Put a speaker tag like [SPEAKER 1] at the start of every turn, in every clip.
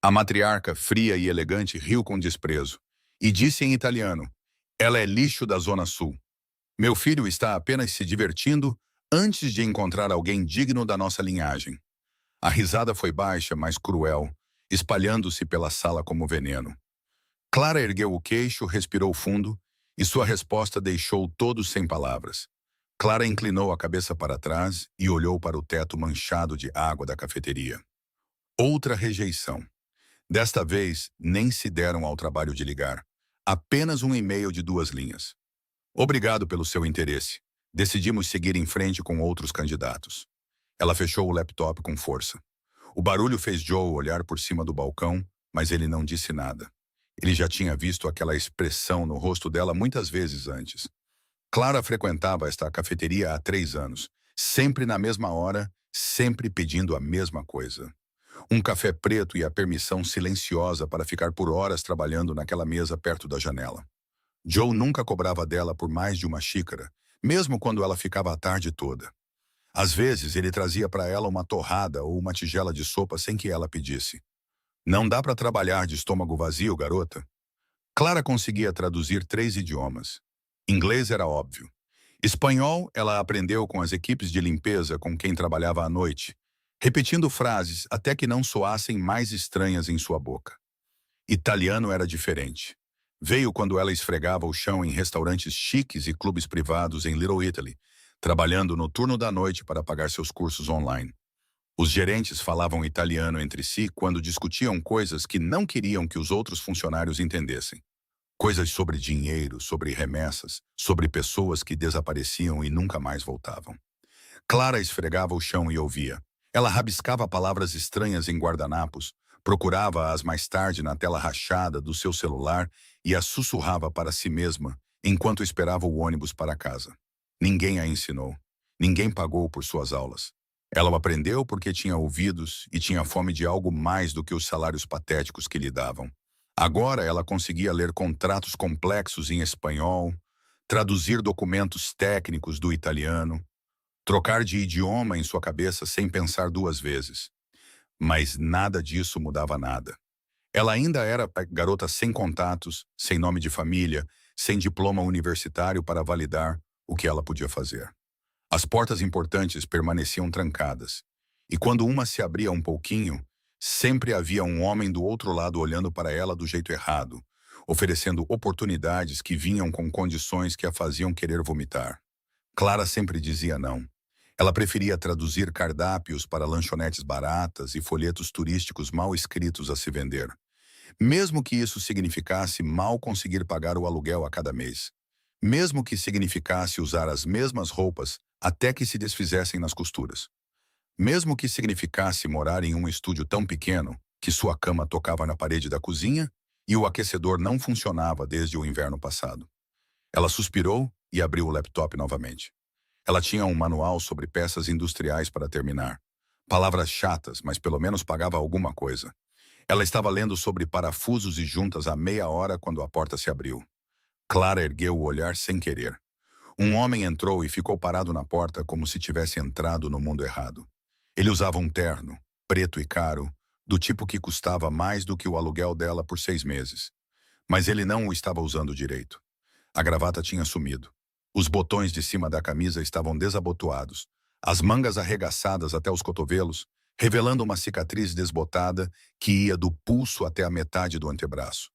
[SPEAKER 1] A matriarca, fria e elegante, riu com desprezo e disse em italiano: "Ela é lixo da Zona Sul. Meu filho está apenas se divertindo antes de encontrar alguém digno da nossa linhagem." A risada foi baixa, mas cruel, espalhando-se pela sala como veneno. Clara ergueu o queixo, respirou fundo, e sua resposta deixou todos sem palavras. Clara inclinou a cabeça para trás e olhou para o teto manchado de água da cafeteria. Outra rejeição. Desta vez, nem se deram ao trabalho de ligar. Apenas um e-mail de 2 linhas. "Obrigado pelo seu interesse. Decidimos seguir em frente com outros candidatos." Ela fechou o laptop com força. O barulho fez Joe olhar por cima do balcão, mas ele não disse nada. Ele já tinha visto aquela expressão no rosto dela muitas vezes antes. Clara frequentava esta cafeteria há 3 anos, sempre na mesma hora, sempre pedindo a mesma coisa. Um café preto e a permissão silenciosa para ficar por horas trabalhando naquela mesa perto da janela. Joe nunca cobrava dela por mais de uma xícara, mesmo quando ela ficava a tarde toda. Às vezes, ele trazia para ela uma torrada ou uma tigela de sopa sem que ela pedisse. "Não dá para trabalhar de estômago vazio, garota." Clara conseguia traduzir 3 idiomas. Inglês era óbvio. Espanhol, ela aprendeu com as equipes de limpeza com quem trabalhava à noite, repetindo frases até que não soassem mais estranhas em sua boca. Italiano era diferente. Veio quando ela esfregava o chão em restaurantes chiques e clubes privados em Little Italy, trabalhando no turno da noite para pagar seus cursos online. Os gerentes falavam italiano entre si quando discutiam coisas que não queriam que os outros funcionários entendessem. Coisas sobre dinheiro, sobre remessas, sobre pessoas que desapareciam e nunca mais voltavam. Clara esfregava o chão e ouvia. Ela rabiscava palavras estranhas em guardanapos, procurava-as mais tarde na tela rachada do seu celular e as sussurrava para si mesma enquanto esperava o ônibus para casa. Ninguém a ensinou. Ninguém pagou por suas aulas. Ela o aprendeu porque tinha ouvidos e tinha fome de algo mais do que os salários patéticos que lhe davam. Agora ela conseguia ler contratos complexos em espanhol, traduzir documentos técnicos do italiano, trocar de idioma em sua cabeça sem pensar 2 vezes. Mas nada disso mudava nada. Ela ainda era a garota sem contatos, sem nome de família, sem diploma universitário para validar o que ela podia fazer. As portas importantes permaneciam trancadas, e quando uma se abria um pouquinho, sempre havia um homem do outro lado olhando para ela do jeito errado, oferecendo oportunidades que vinham com condições que a faziam querer vomitar. Clara sempre dizia não. Ela preferia traduzir cardápios para lanchonetes baratas e folhetos turísticos mal escritos a se vender, mesmo que isso significasse mal conseguir pagar o aluguel a cada mês. Mesmo que significasse usar as mesmas roupas até que se desfizessem nas costuras. Mesmo que significasse morar em um estúdio tão pequeno que sua cama tocava na parede da cozinha e o aquecedor não funcionava desde o inverno passado. Ela suspirou e abriu o laptop novamente. Ela tinha um manual sobre peças industriais para terminar. Palavras chatas, mas pelo menos pagava alguma coisa. Ela estava lendo sobre parafusos e juntas há meia hora quando a porta se abriu. Clara ergueu o olhar sem querer. Um homem entrou e ficou parado na porta como se tivesse entrado no mundo errado. Ele usava um terno, preto e caro, do tipo que custava mais do que o aluguel dela por 6 meses. Mas ele não o estava usando direito. A gravata tinha sumido. Os botões de cima da camisa estavam desabotoados, as mangas arregaçadas até os cotovelos, revelando uma cicatriz desbotada que ia do pulso até a metade do antebraço.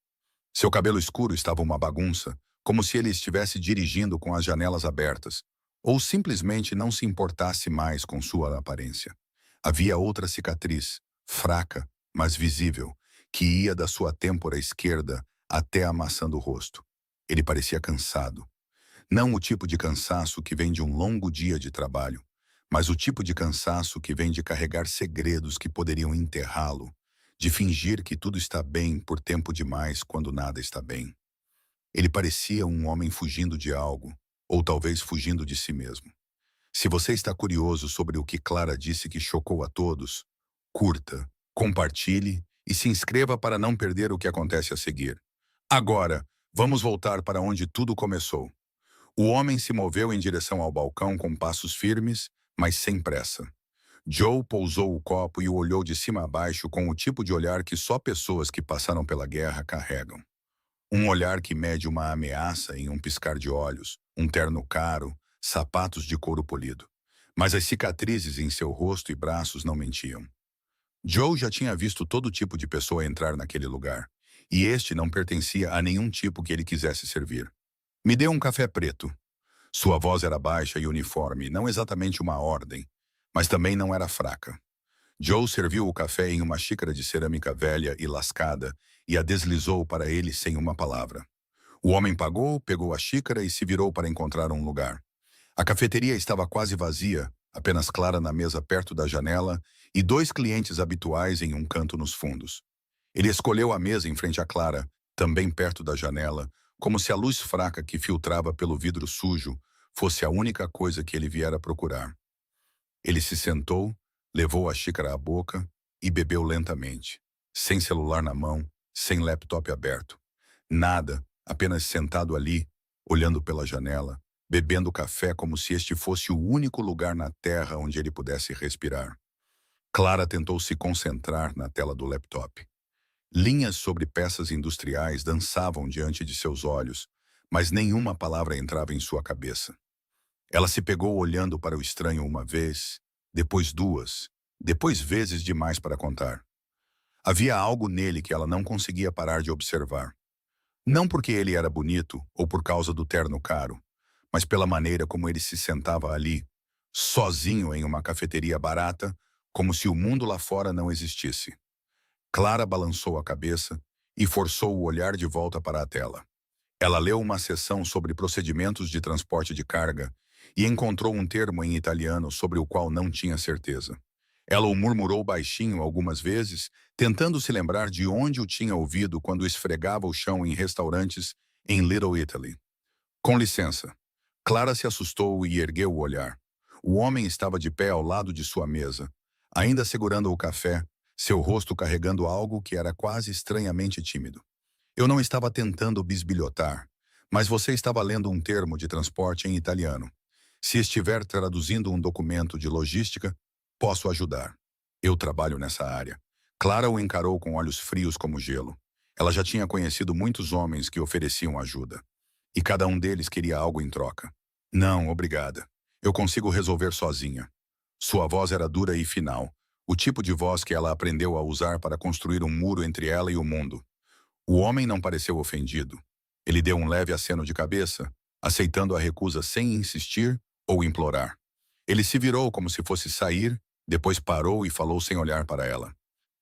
[SPEAKER 1] Seu cabelo escuro estava uma bagunça, como se ele estivesse dirigindo com as janelas abertas, ou simplesmente não se importasse mais com sua aparência. Havia outra cicatriz, fraca, mas visível, que ia da sua têmpora esquerda até a maçã do rosto. Ele parecia cansado. Não o tipo de cansaço que vem de um longo dia de trabalho, mas o tipo de cansaço que vem de carregar segredos que poderiam enterrá-lo, de fingir que tudo está bem por tempo demais quando nada está bem. Ele parecia um homem fugindo de algo, ou talvez fugindo de si mesmo. Se você está curioso sobre o que Clara disse que chocou a todos, curta, compartilhe e se inscreva para não perder o que acontece a seguir. Agora, vamos voltar para onde tudo começou. O homem se moveu em direção ao balcão com passos firmes, mas sem pressa. Joe pousou o copo e o olhou de cima a baixo com o tipo de olhar que só pessoas que passaram pela guerra carregam. Um olhar que mede uma ameaça em um piscar de olhos, um terno caro, sapatos de couro polido. Mas as cicatrizes em seu rosto e braços não mentiam. Joe já tinha visto todo tipo de pessoa entrar naquele lugar, e este não pertencia a nenhum tipo que ele quisesse servir. Me dê um café preto. Sua voz era baixa e uniforme, não exatamente uma ordem, mas também não era fraca. Joe serviu o café em uma xícara de cerâmica velha e lascada e a deslizou para ele sem uma palavra. O homem pagou, pegou a xícara e se virou para encontrar um lugar. A cafeteria estava quase vazia, apenas Clara na mesa perto da janela e dois clientes habituais em um canto nos fundos. Ele escolheu a mesa em frente a Clara, também perto da janela, como se a luz fraca que filtrava pelo vidro sujo fosse a única coisa que ele viera procurar. Ele se sentou, levou a xícara à boca e bebeu lentamente, sem celular na mão, sem laptop aberto. Nada, apenas sentado ali, olhando pela janela, bebendo café como se este fosse o único lugar na Terra onde ele pudesse respirar. Clara tentou se concentrar na tela do laptop. Linhas sobre peças industriais dançavam diante de seus olhos, mas nenhuma palavra entrava em sua cabeça. Ela se pegou olhando para o estranho uma vez, depois duas, depois vezes demais para contar. Havia algo nele que ela não conseguia parar de observar. Não porque ele era bonito ou por causa do terno caro, mas pela maneira como ele se sentava ali, sozinho em uma cafeteria barata, como se o mundo lá fora não existisse. Clara balançou a cabeça e forçou o olhar de volta para a tela. Ela leu uma seção sobre procedimentos de transporte de carga e encontrou um termo em italiano sobre o qual não tinha certeza. Ela o murmurou baixinho algumas vezes, tentando se lembrar de onde o tinha ouvido quando esfregava o chão em restaurantes em Little Italy. Com licença. Clara se assustou e ergueu o olhar. O homem estava de pé ao lado de sua mesa, ainda segurando o café, seu rosto carregando algo que era quase estranhamente tímido. Eu não estava tentando bisbilhotar, mas você estava lendo um termo de transporte em italiano. Se estiver traduzindo um documento de logística, posso ajudar. Eu trabalho nessa área. Clara o encarou com olhos frios como gelo. Ela já tinha conhecido muitos homens que ofereciam ajuda. E cada um deles queria algo em troca. Não, obrigada. Eu consigo resolver sozinha. Sua voz era dura e final, o tipo de voz que ela aprendeu a usar para construir um muro entre ela e o mundo. O homem não pareceu ofendido. Ele deu um leve aceno de cabeça, aceitando a recusa sem insistir ou implorar. Ele se virou como se fosse sair, depois parou e falou sem olhar para ela.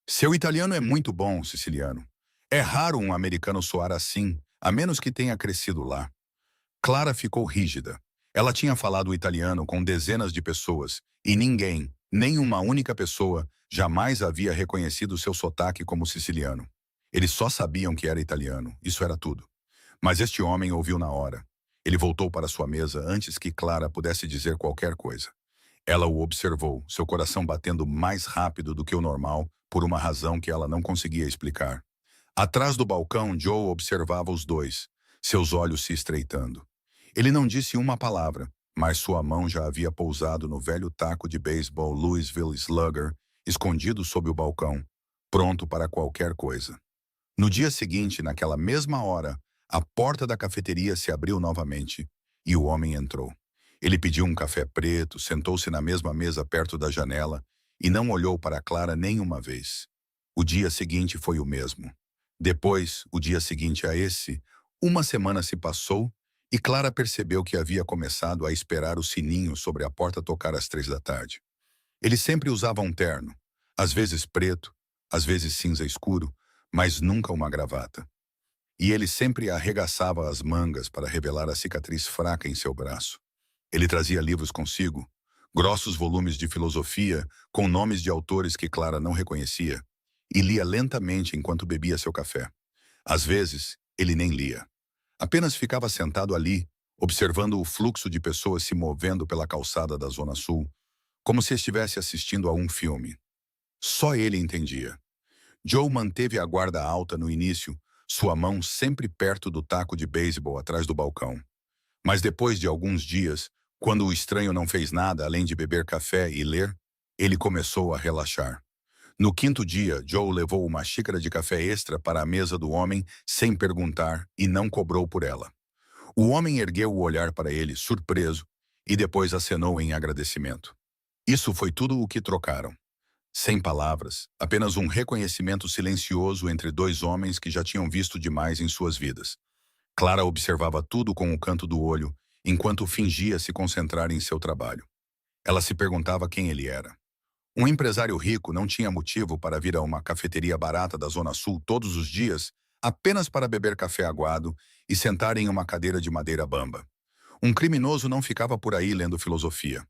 [SPEAKER 1] Seu italiano é muito bom, siciliano. É raro um americano soar assim, a menos que tenha crescido lá. Clara ficou rígida. Ela tinha falado italiano com dezenas de pessoas, e ninguém, nem uma única pessoa, jamais havia reconhecido seu sotaque como siciliano. Eles só sabiam que era italiano, isso era tudo. Mas este homem ouviu na hora. Ele voltou para sua mesa antes que Clara pudesse dizer qualquer coisa. Ela o observou, seu coração batendo mais rápido do que o normal, por uma razão que ela não conseguia explicar. Atrás do balcão, Joe observava os dois, seus olhos se estreitando. Ele não disse uma palavra, mas sua mão já havia pousado no velho taco de beisebol Louisville Slugger, escondido sob o balcão, pronto para qualquer coisa. No dia seguinte, naquela mesma hora, a porta da cafeteria se abriu novamente e o homem entrou. Ele pediu um café preto, sentou-se na mesma mesa perto da janela e não olhou para Clara nem uma vez. O dia seguinte foi o mesmo. Depois, o dia seguinte a esse, uma semana se passou e Clara percebeu que havia começado a esperar o sininho sobre a porta tocar às 3 da tarde. Ele sempre usava um terno, às vezes preto, às vezes cinza escuro, mas nunca uma gravata. E ele sempre arregaçava as mangas para revelar a cicatriz fraca em seu braço. Ele trazia livros consigo, grossos volumes de filosofia com nomes de autores que Clara não reconhecia, e lia lentamente enquanto bebia seu café. Às vezes, ele nem lia. Apenas ficava sentado ali, observando o fluxo de pessoas se movendo pela calçada da Zona Sul, como se estivesse assistindo a um filme. Só ele entendia. Joe manteve a guarda alta no início, sua mão sempre perto do taco de beisebol atrás do balcão. Mas depois de alguns dias, quando o estranho não fez nada além de beber café e ler, Ele começou a relaxar. No quinto dia, Joe levou uma xícara de café extra para a mesa do homem sem perguntar e não cobrou por ela. O homem ergueu o olhar para ele, surpreso, e depois acenou em agradecimento. Isso foi tudo o que trocaram. Sem palavras, apenas um reconhecimento silencioso entre dois homens que já tinham visto demais em suas vidas. Clara observava tudo com o canto do olho, enquanto fingia se concentrar em seu trabalho. Ela se perguntava quem ele era. Um empresário rico não tinha motivo para vir a uma cafeteria barata da Zona Sul todos os dias, apenas para beber café aguado e sentar em uma cadeira de madeira bamba. Um criminoso não ficava por aí lendo filosofia.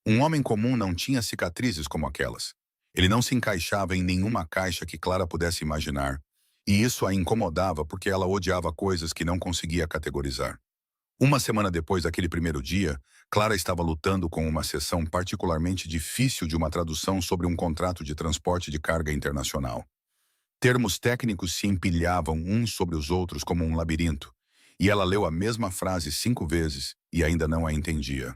[SPEAKER 1] Um homem comum não tinha cicatrizes como aquelas. Ele não se encaixava em nenhuma caixa que Clara pudesse imaginar, e isso a incomodava porque ela odiava coisas que não conseguia categorizar. Uma semana depois daquele primeiro dia, Clara estava lutando com uma sessão particularmente difícil de uma tradução sobre um contrato de transporte de carga internacional. Termos técnicos se empilhavam uns sobre os outros como um labirinto, e ela leu a mesma frase 5 vezes e ainda não a entendia.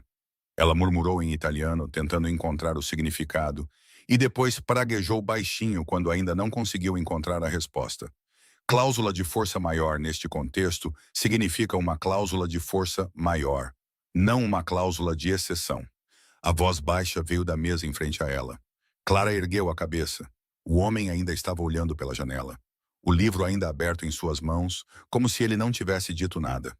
[SPEAKER 1] Ela murmurou em italiano, tentando encontrar o significado, e depois praguejou baixinho quando ainda não conseguiu encontrar a resposta. Cláusula de força maior neste contexto significa uma cláusula de força maior, não uma cláusula de exceção. A voz baixa veio da mesa em frente a ela. Clara ergueu a cabeça. O homem ainda estava olhando pela janela. O livro ainda aberto em suas mãos, como se ele não tivesse dito nada.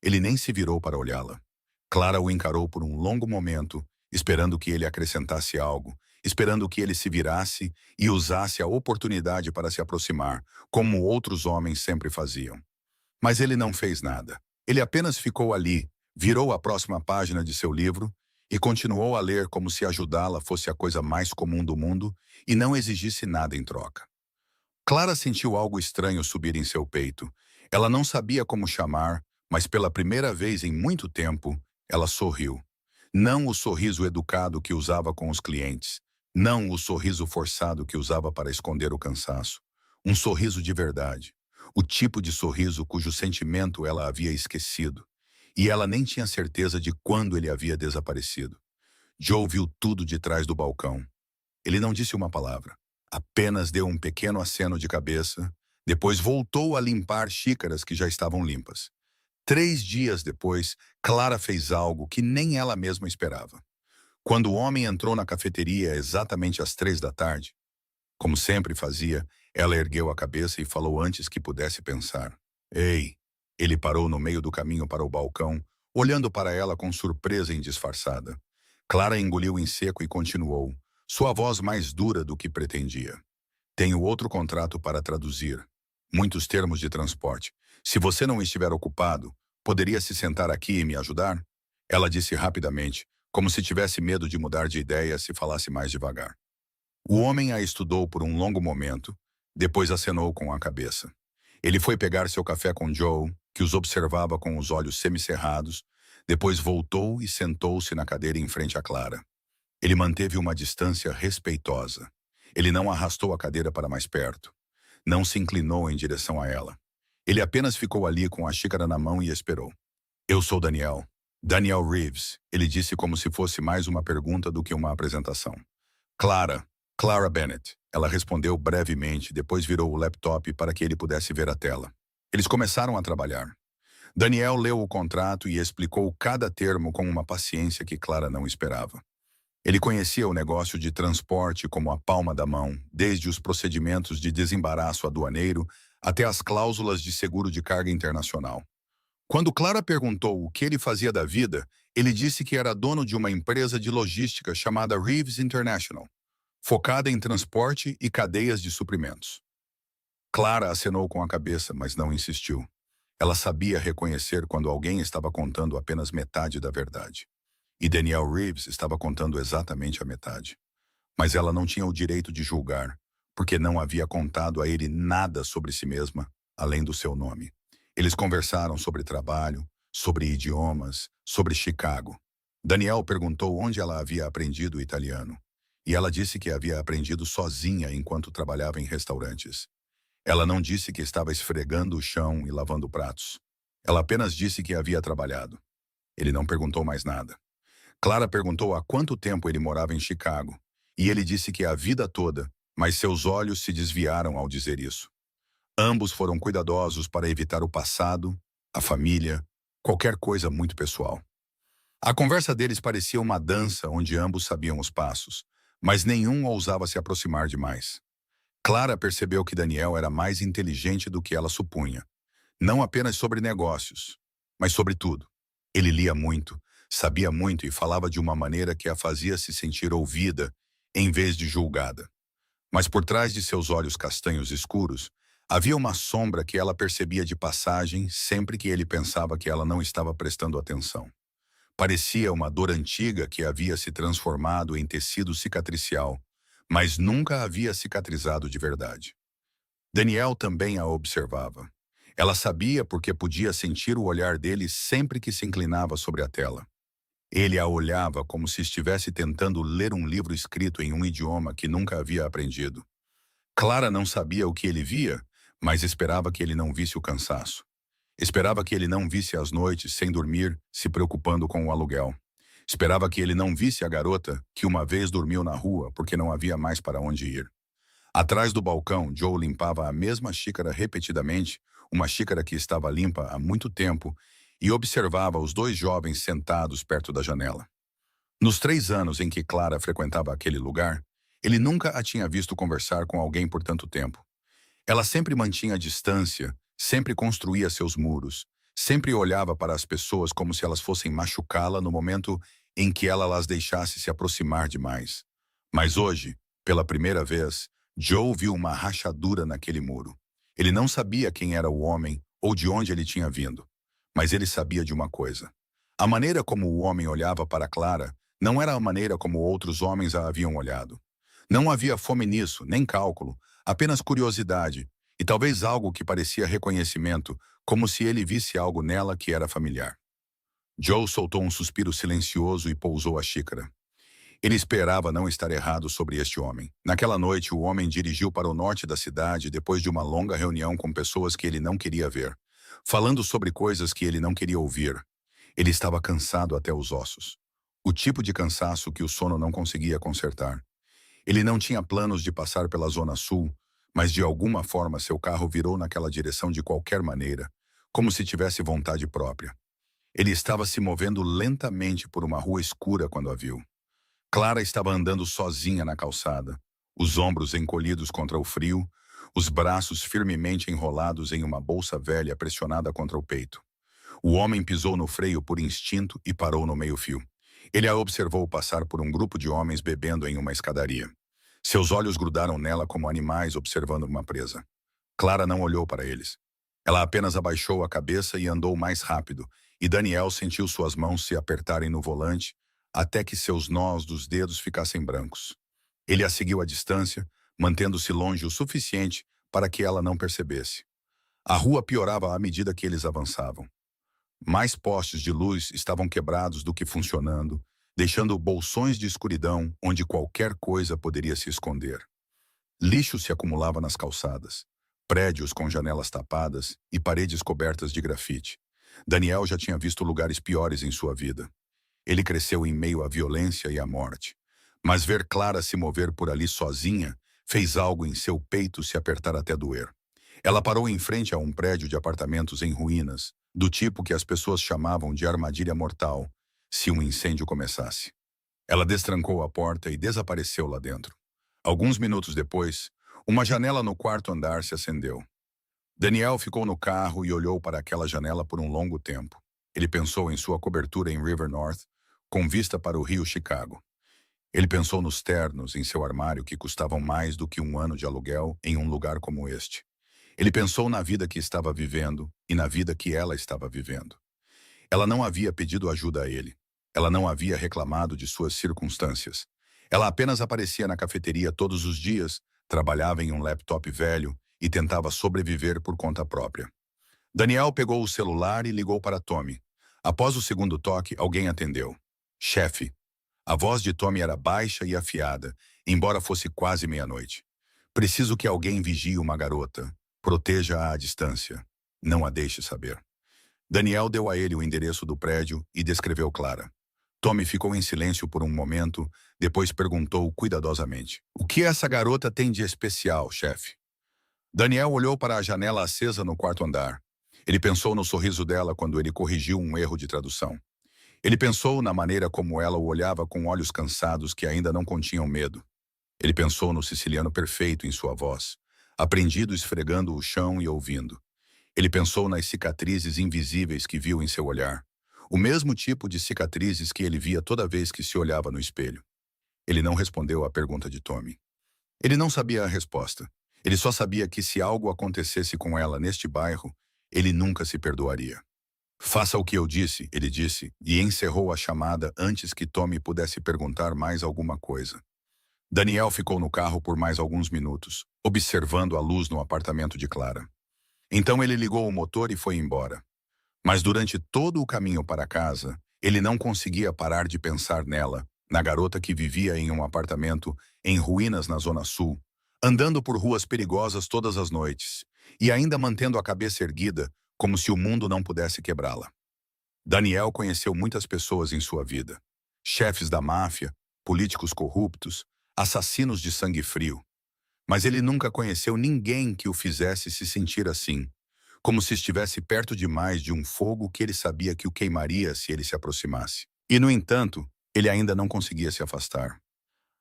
[SPEAKER 1] Ele nem se virou para olhá-la. Clara o encarou por um longo momento, esperando que ele acrescentasse algo, esperando que ele se virasse e usasse a oportunidade para se aproximar, como outros homens sempre faziam. Mas ele não fez nada. Ele apenas ficou ali, virou a próxima página de seu livro e continuou a ler como se ajudá-la fosse a coisa mais comum do mundo e não exigisse nada em troca. Clara sentiu algo estranho subir em seu peito. Ela não sabia como chamar, mas pela primeira vez em muito tempo, ela sorriu. Não o sorriso educado que usava com os clientes. Não o sorriso forçado que usava para esconder o cansaço. Um sorriso de verdade. O tipo de sorriso cujo sentimento ela havia esquecido. E ela nem tinha certeza de quando ele havia desaparecido. Joe viu tudo de trás do balcão. Ele não disse uma palavra. Apenas deu um pequeno aceno de cabeça. Depois voltou a limpar xícaras que já estavam limpas. 3 dias depois, Clara fez algo que nem ela mesma esperava. Quando o homem entrou na cafeteria exatamente às 3 da tarde, como sempre fazia, ela ergueu a cabeça e falou antes que pudesse pensar. Ei! Ele parou no meio do caminho para o balcão, olhando para ela com surpresa indisfarçada. Clara engoliu em seco e continuou, sua voz mais dura do que pretendia. Tenho outro contrato para traduzir. Muitos termos de transporte. Se você não estiver ocupado, poderia se sentar aqui e me ajudar? Ela disse rapidamente, como se tivesse medo de mudar de ideia se falasse mais devagar. O homem a estudou por um longo momento, depois acenou com a cabeça. Ele foi pegar seu café com Joe, que os observava com os olhos semicerrados, depois voltou e sentou-se na cadeira em frente a Clara. Ele manteve uma distância respeitosa. Ele não arrastou a cadeira para mais perto. Não se inclinou em direção a ela. Ele apenas ficou ali com a xícara na mão e esperou. Eu sou Daniel. Daniel Reeves, ele disse como se fosse mais uma pergunta do que uma apresentação. Clara. Clara Bennett. Ela respondeu brevemente, depois virou o laptop para que ele pudesse ver a tela. Eles começaram a trabalhar. Daniel leu o contrato e explicou cada termo com uma paciência que Clara não esperava. Ele conhecia o negócio de transporte como a palma da mão, desde os procedimentos de desembaraço aduaneiro até as cláusulas de seguro de carga internacional. Quando Clara perguntou o que ele fazia da vida, ele disse que era dono de uma empresa de logística chamada Reeves International, focada em transporte e cadeias de suprimentos. Clara acenou com a cabeça, mas não insistiu. Ela sabia reconhecer quando alguém estava contando apenas metade da verdade. E Daniel Reeves estava contando exatamente a metade. Mas ela não tinha o direito de julgar, porque não havia contado a ele nada sobre si mesma, além do seu nome. Eles conversaram sobre trabalho, sobre idiomas, sobre Chicago. Daniel perguntou onde ela havia aprendido italiano, e ela disse que havia aprendido sozinha enquanto trabalhava em restaurantes. Ela não disse que estava esfregando o chão e lavando pratos. Ela apenas disse que havia trabalhado. Ele não perguntou mais nada. Clara perguntou há quanto tempo ele morava em Chicago, E ele disse que a vida toda, mas seus olhos se desviaram ao dizer isso. Ambos foram cuidadosos para evitar o passado, a família, qualquer coisa muito pessoal. A conversa deles parecia uma dança onde ambos sabiam os passos, mas nenhum ousava se aproximar demais. Clara percebeu que Daniel era mais inteligente do que ela supunha, não apenas sobre negócios, mas sobre tudo. Ele lia muito, sabia muito e falava de uma maneira que a fazia se sentir ouvida, em vez de julgada. Mas por trás de seus olhos castanhos escuros, havia uma sombra que ela percebia de passagem sempre que ele pensava que ela não estava prestando atenção. Parecia uma dor antiga que havia se transformado em tecido cicatricial, mas nunca havia cicatrizado de verdade. Daniel também a observava. Ela sabia porque podia sentir o olhar dele sempre que se inclinava sobre a tela. Ele a olhava como se estivesse tentando ler um livro escrito em um idioma que nunca havia aprendido. Clara não sabia o que ele via, mas esperava que ele não visse o cansaço. Esperava que ele não visse as noites sem dormir, se preocupando com o aluguel. Esperava que ele não visse a garota que uma vez dormiu na rua porque não havia mais para onde ir. Atrás do balcão, Joe limpava a mesma xícara repetidamente, uma xícara que estava limpa há muito tempo, e observava os dois jovens sentados perto da janela. Nos 3 anos em que Clara frequentava aquele lugar, ele nunca a tinha visto conversar com alguém por tanto tempo. Ela sempre mantinha a distância, sempre construía seus muros, sempre olhava para as pessoas como se elas fossem machucá-la no momento em que ela as deixasse se aproximar demais. Mas hoje, pela primeira vez, Joe viu uma rachadura naquele muro. Ele não sabia quem era o homem ou de onde ele tinha vindo, mas ele sabia de uma coisa. A maneira como o homem olhava para Clara não era a maneira como outros homens a haviam olhado. Não havia fome nisso, nem cálculo, apenas curiosidade, e talvez algo que parecia reconhecimento, como se ele visse algo nela que era familiar. Joe soltou um suspiro silencioso e pousou a xícara. Ele esperava não estar errado sobre este homem. Naquela noite, o homem dirigiu para o norte da cidade depois de uma longa reunião com pessoas que ele não queria ver, falando sobre coisas que ele não queria ouvir. Ele estava cansado até os ossos. O tipo de cansaço que o sono não conseguia consertar. Ele não tinha planos de passar pela Zona Sul, mas de alguma forma seu carro virou naquela direção de qualquer maneira, como se tivesse vontade própria. Ele estava se movendo lentamente por uma rua escura quando a viu. Clara estava andando sozinha na calçada, os ombros encolhidos contra o frio, os braços firmemente enrolados em uma bolsa velha pressionada contra o peito. O homem pisou no freio por instinto e parou no meio-fio. Ele a observou passar por um grupo de homens bebendo em uma escadaria. Seus olhos grudaram nela como animais observando uma presa. Clara não olhou para eles. Ela apenas abaixou a cabeça e andou mais rápido, e Daniel sentiu suas mãos se apertarem no volante até que seus nós dos dedos ficassem brancos. Ele a seguiu à distância, mantendo-se longe o suficiente para que ela não percebesse. A rua piorava à medida que eles avançavam. Mais postes de luz estavam quebrados do que funcionando, deixando bolsões de escuridão onde qualquer coisa poderia se esconder. Lixo se acumulava nas calçadas, prédios com janelas tapadas e paredes cobertas de grafite. Daniel já tinha visto lugares piores em sua vida. Ele cresceu em meio à violência e à morte. Mas ver Clara se mover por ali sozinha fez algo em seu peito se apertar até doer. Ela parou em frente a um prédio de apartamentos em ruínas, do tipo que as pessoas chamavam de armadilha mortal, se um incêndio começasse. Ela destrancou a porta e desapareceu lá dentro. Alguns minutos depois, uma janela no quarto andar se acendeu. Daniel ficou no carro e olhou para aquela janela por um longo tempo. Ele pensou em sua cobertura em River North, com vista para o rio Chicago. Ele pensou nos ternos em seu armário que custavam mais do que um ano de aluguel em um lugar como este. Ele pensou na vida que estava vivendo e na vida que ela estava vivendo. Ela não havia pedido ajuda a ele. Ela não havia reclamado de suas circunstâncias. Ela apenas aparecia na cafeteria todos os dias, trabalhava em um laptop velho e tentava sobreviver por conta própria. Daniel pegou o celular e ligou para Tommy. Após o segundo toque, alguém atendeu. Chefe. A voz de Tommy era baixa e afiada, embora fosse quase meia-noite. Preciso que alguém vigie uma garota. Proteja-a à distância. Não a deixe saber. Daniel deu a ele o endereço do prédio e descreveu Clara. Tommy ficou em silêncio por um momento, depois perguntou cuidadosamente: "O que essa garota tem de especial, chefe?" Daniel olhou para a janela acesa no quarto andar. Ele pensou no sorriso dela quando ele corrigiu um erro de tradução. Ele pensou na maneira como ela o olhava com olhos cansados que ainda não continham medo. Ele pensou no siciliano perfeito em sua voz, aprendido esfregando o chão e ouvindo. Ele pensou nas cicatrizes invisíveis que viu em seu olhar. O mesmo tipo de cicatrizes que ele via toda vez que se olhava no espelho. Ele não respondeu à pergunta de Tommy. Ele não sabia a resposta. Ele só sabia que se algo acontecesse com ela neste bairro, ele nunca se perdoaria. "Faça o que eu disse", ele disse, e encerrou a chamada antes que Tommy pudesse perguntar mais alguma coisa. Daniel ficou no carro por mais alguns minutos, observando a luz no apartamento de Clara. Então ele ligou o motor e foi embora. Mas durante todo o caminho para casa, ele não conseguia parar de pensar nela, na garota que vivia em um apartamento em ruínas na Zona Sul, andando por ruas perigosas todas as noites, e ainda mantendo a cabeça erguida, como se o mundo não pudesse quebrá-la. Daniel conheceu muitas pessoas em sua vida. Chefes da máfia, políticos corruptos, assassinos de sangue frio. Mas ele nunca conheceu ninguém que o fizesse se sentir assim, como se estivesse perto demais de um fogo que ele sabia que o queimaria se ele se aproximasse. E, no entanto, ele ainda não conseguia se afastar.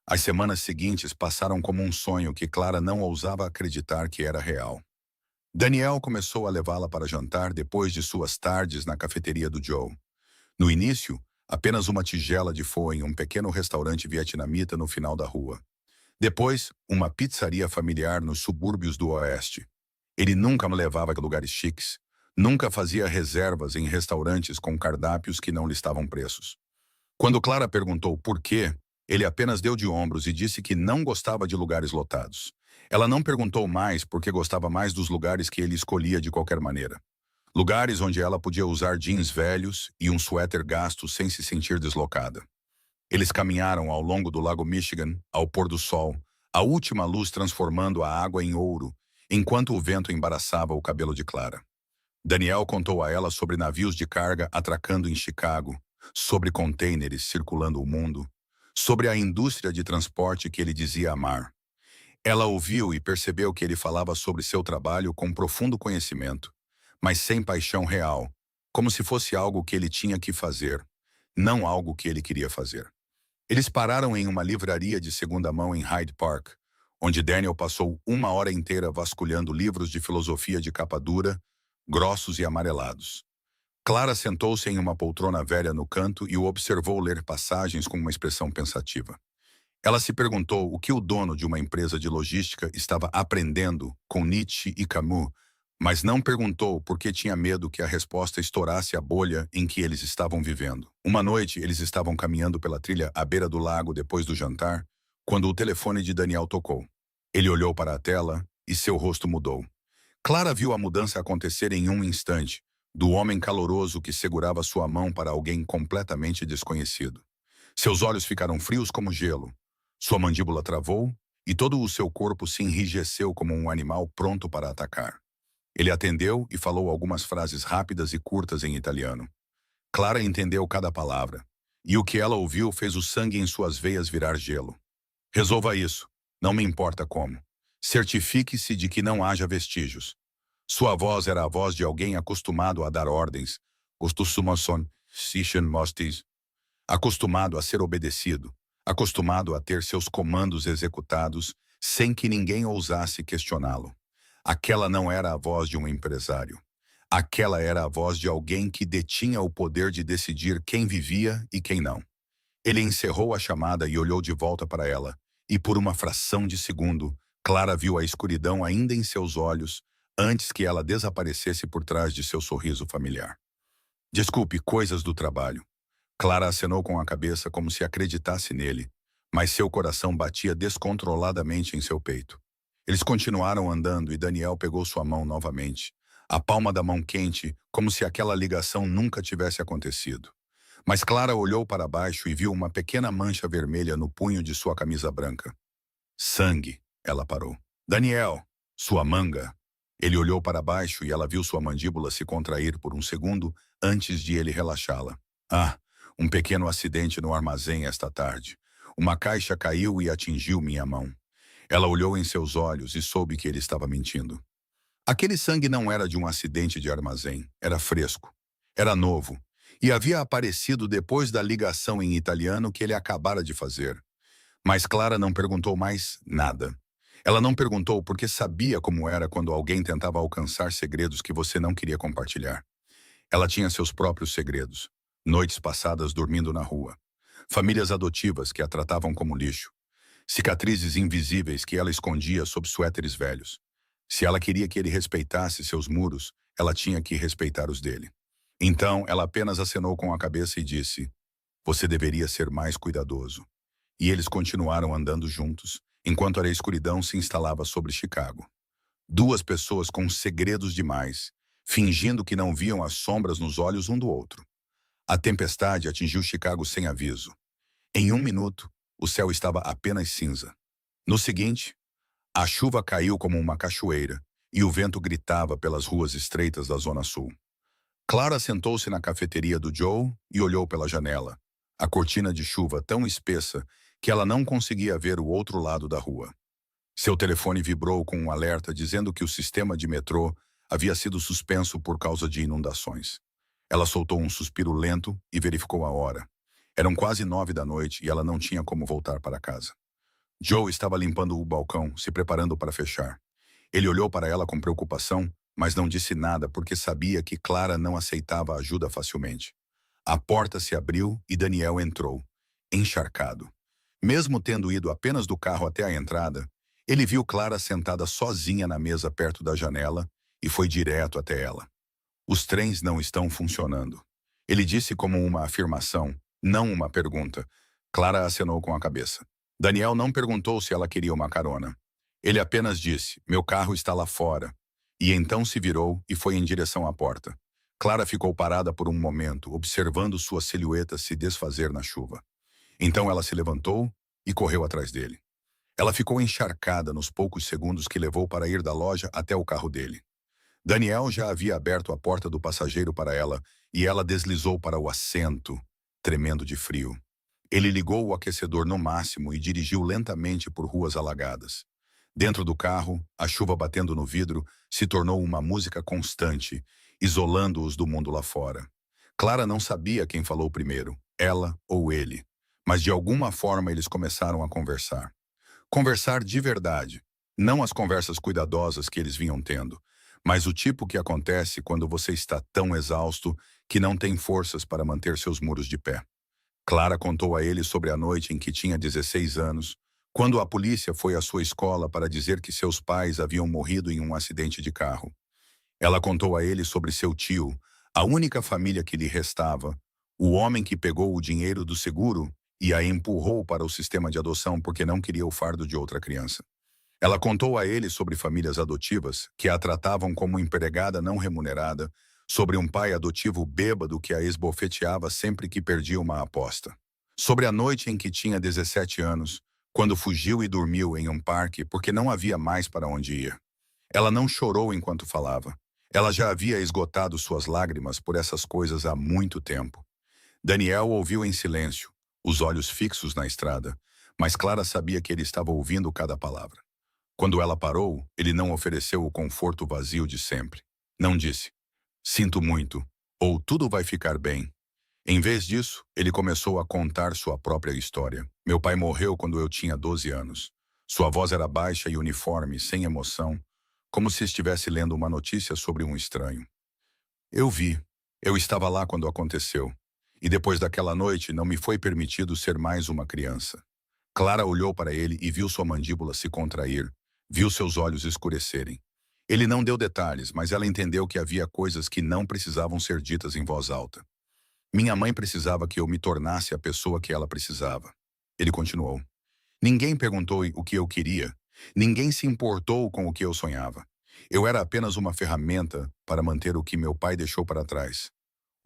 [SPEAKER 1] As semanas seguintes passaram como um sonho que Clara não ousava acreditar que era real. Daniel começou a levá-la para jantar depois de suas tardes na cafeteria do Joe. No início, apenas uma tigela de pho em um pequeno restaurante vietnamita no final da rua. Depois, uma pizzaria familiar nos subúrbios do Oeste. Ele nunca me levava a lugares chiques, nunca fazia reservas em restaurantes com cardápios que não listavam preços. Quando Clara perguntou por quê, ele apenas deu de ombros e disse que não gostava de lugares lotados. Ela não perguntou mais porque gostava mais dos lugares que ele escolhia de qualquer maneira. Lugares onde ela podia usar jeans velhos e um suéter gasto sem se sentir deslocada. Eles caminharam ao longo do Lago Michigan, ao pôr do sol, a última luz transformando a água em ouro, enquanto o vento embaraçava o cabelo de Clara. Daniel contou a ela sobre navios de carga atracando em Chicago, sobre contêineres circulando o mundo, sobre a indústria de transporte que ele dizia amar. Ela ouviu e percebeu que ele falava sobre seu trabalho com profundo conhecimento, mas sem paixão real, como se fosse algo que ele tinha que fazer, não algo que ele queria fazer. Eles pararam em uma livraria de segunda mão em Hyde Park, onde Daniel passou uma hora inteira vasculhando livros de filosofia de capa dura, grossos e amarelados. Clara sentou-se em uma poltrona velha no canto e o observou ler passagens com uma expressão pensativa. Ela se perguntou o que o dono de uma empresa de logística estava aprendendo com Nietzsche e Camus, mas não perguntou por que tinha medo que a resposta estourasse a bolha em que eles estavam vivendo. Uma noite, eles estavam caminhando pela trilha à beira do lago depois do jantar, quando o telefone de Daniel tocou. Ele olhou para a tela e seu rosto mudou. Clara viu a mudança acontecer em um instante, do homem caloroso que segurava sua mão para alguém completamente desconhecido. Seus olhos ficaram frios como gelo. Sua mandíbula travou e todo o seu corpo se enrijeceu como um animal pronto para atacar. Ele atendeu e falou algumas frases rápidas e curtas em italiano. Clara entendeu cada palavra, e o que ela ouviu fez o sangue em suas veias virar gelo. "Resolva isso, não me importa como. Certifique-se de que não haja vestígios." Sua voz era a voz de alguém acostumado a dar ordens, acostumado a ser obedecido, acostumado a ter seus comandos executados sem que ninguém ousasse questioná-lo. Aquela não era a voz de um empresário. Aquela era a voz de alguém que detinha o poder de decidir quem vivia e quem não. Ele encerrou a chamada e olhou de volta para ela, e por uma fração de segundo, Clara viu a escuridão ainda em seus olhos, antes que ela desaparecesse por trás de seu sorriso familiar. "Desculpe, coisas do trabalho." Clara acenou com a cabeça como se acreditasse nele, mas seu coração batia descontroladamente em seu peito. Eles continuaram andando e Daniel pegou sua mão novamente, a palma da mão quente, como se aquela ligação nunca tivesse acontecido. Mas Clara olhou para baixo e viu uma pequena mancha vermelha no punho de sua camisa branca. "Sangue", ela parou. "Daniel, sua manga." Ele olhou para baixo e ela viu sua mandíbula se contrair por um segundo antes de ele relaxá-la. "Ah, Um pequeno acidente no armazém esta tarde. Uma caixa caiu e atingiu minha mão. Ela olhou em seus olhos e soube que ele estava mentindo. Aquele sangue não era de um acidente de armazém, era fresco, era novo, e havia aparecido depois da ligação em italiano que ele acabara de fazer. Mas Clara não perguntou mais nada. Ela não perguntou porque sabia como era quando alguém tentava alcançar segredos que você não queria compartilhar. Ela tinha seus próprios segredos. Noites passadas dormindo na rua. Famílias adotivas que a tratavam como lixo. Cicatrizes invisíveis que ela escondia sob suéteres velhos. Se ela queria que ele respeitasse seus muros, ela tinha que respeitar os dele. Então, ela apenas acenou com a cabeça e disse: "Você deveria ser mais cuidadoso." E eles continuaram andando juntos, enquanto a escuridão se instalava sobre Chicago. Duas pessoas com segredos demais, fingindo que não viam as sombras nos olhos um do outro. A tempestade atingiu Chicago sem aviso. Em 1 minuto, o céu estava apenas cinza. No seguinte, a chuva caiu como uma cachoeira e o vento gritava pelas ruas estreitas da Zona Sul. Clara sentou-se na cafeteria do Joe e olhou pela janela, a cortina de chuva tão espessa que ela não conseguia ver o outro lado da rua. Seu telefone vibrou com um alerta dizendo que o sistema de metrô havia sido suspenso por causa de inundações. Ela soltou um suspiro lento e verificou a hora. Eram quase 9 da noite e ela não tinha como voltar para casa. Joe estava limpando o balcão, se preparando para fechar. Ele olhou para ela com preocupação, mas não disse nada porque sabia que Clara não aceitava ajuda facilmente. A porta se abriu e Daniel entrou, encharcado. Mesmo tendo ido apenas do carro até a entrada, ele viu Clara sentada sozinha na mesa perto da janela e foi direto até ela. "Os trens não estão funcionando." Ele disse como uma afirmação, não uma pergunta. Clara acenou com a cabeça. Daniel não perguntou se ela queria uma carona. Ele apenas disse: "Meu carro está lá fora." E então se virou e foi em direção à porta. Clara ficou parada por um momento, observando sua silhueta se desfazer na chuva. Então ela se levantou e correu atrás dele. Ela ficou encharcada nos poucos segundos que levou para ir da loja até o carro dele. Daniel já havia aberto a porta do passageiro para ela e ela deslizou para o assento, tremendo de frio. Ele ligou o aquecedor no máximo e dirigiu lentamente por ruas alagadas. Dentro do carro, a chuva batendo no vidro se tornou uma música constante, isolando-os do mundo lá fora. Clara não sabia quem falou primeiro, ela ou ele, mas de alguma forma eles começaram a conversar. Conversar de verdade, não as conversas cuidadosas que eles vinham tendo, mas o tipo que acontece quando você está tão exausto que não tem forças para manter seus muros de pé. Clara contou a ele sobre a noite em que tinha 16 anos, quando a polícia foi à sua escola para dizer que seus pais haviam morrido em um acidente de carro. Ela contou a ele sobre seu tio, a única família que lhe restava, o homem que pegou o dinheiro do seguro e a empurrou para o sistema de adoção porque não queria o fardo de outra criança. Ela contou a ele sobre famílias adotivas que a tratavam como empregada não remunerada, sobre um pai adotivo bêbado que a esbofeteava sempre que perdia uma aposta. Sobre a noite em que tinha 17 anos, quando fugiu e dormiu em um parque porque não havia mais para onde ir. Ela não chorou enquanto falava. Ela já havia esgotado suas lágrimas por essas coisas há muito tempo. Daniel ouviu em silêncio, os olhos fixos na estrada, mas Clara sabia que ele estava ouvindo cada palavra. Quando ela parou, ele não ofereceu o conforto vazio de sempre. Não disse: "Sinto muito", ou "Tudo vai ficar bem." Em vez disso, ele começou a contar sua própria história. "Meu pai morreu quando eu tinha 12 anos. Sua voz era baixa e uniforme, sem emoção, como se estivesse lendo uma notícia sobre um estranho. Eu vi. Eu estava lá quando aconteceu. E depois daquela noite, não me foi permitido ser mais uma criança." Clara olhou para ele e viu sua mandíbula se contrair, viu seus olhos escurecerem. Ele não deu detalhes, mas ela entendeu que havia coisas que não precisavam ser ditas em voz alta. "Minha mãe precisava que eu me tornasse a pessoa que ela precisava." Ele continuou. "Ninguém perguntou o que eu queria. Ninguém se importou com o que eu sonhava. Eu era apenas uma ferramenta para manter o que meu pai deixou para trás."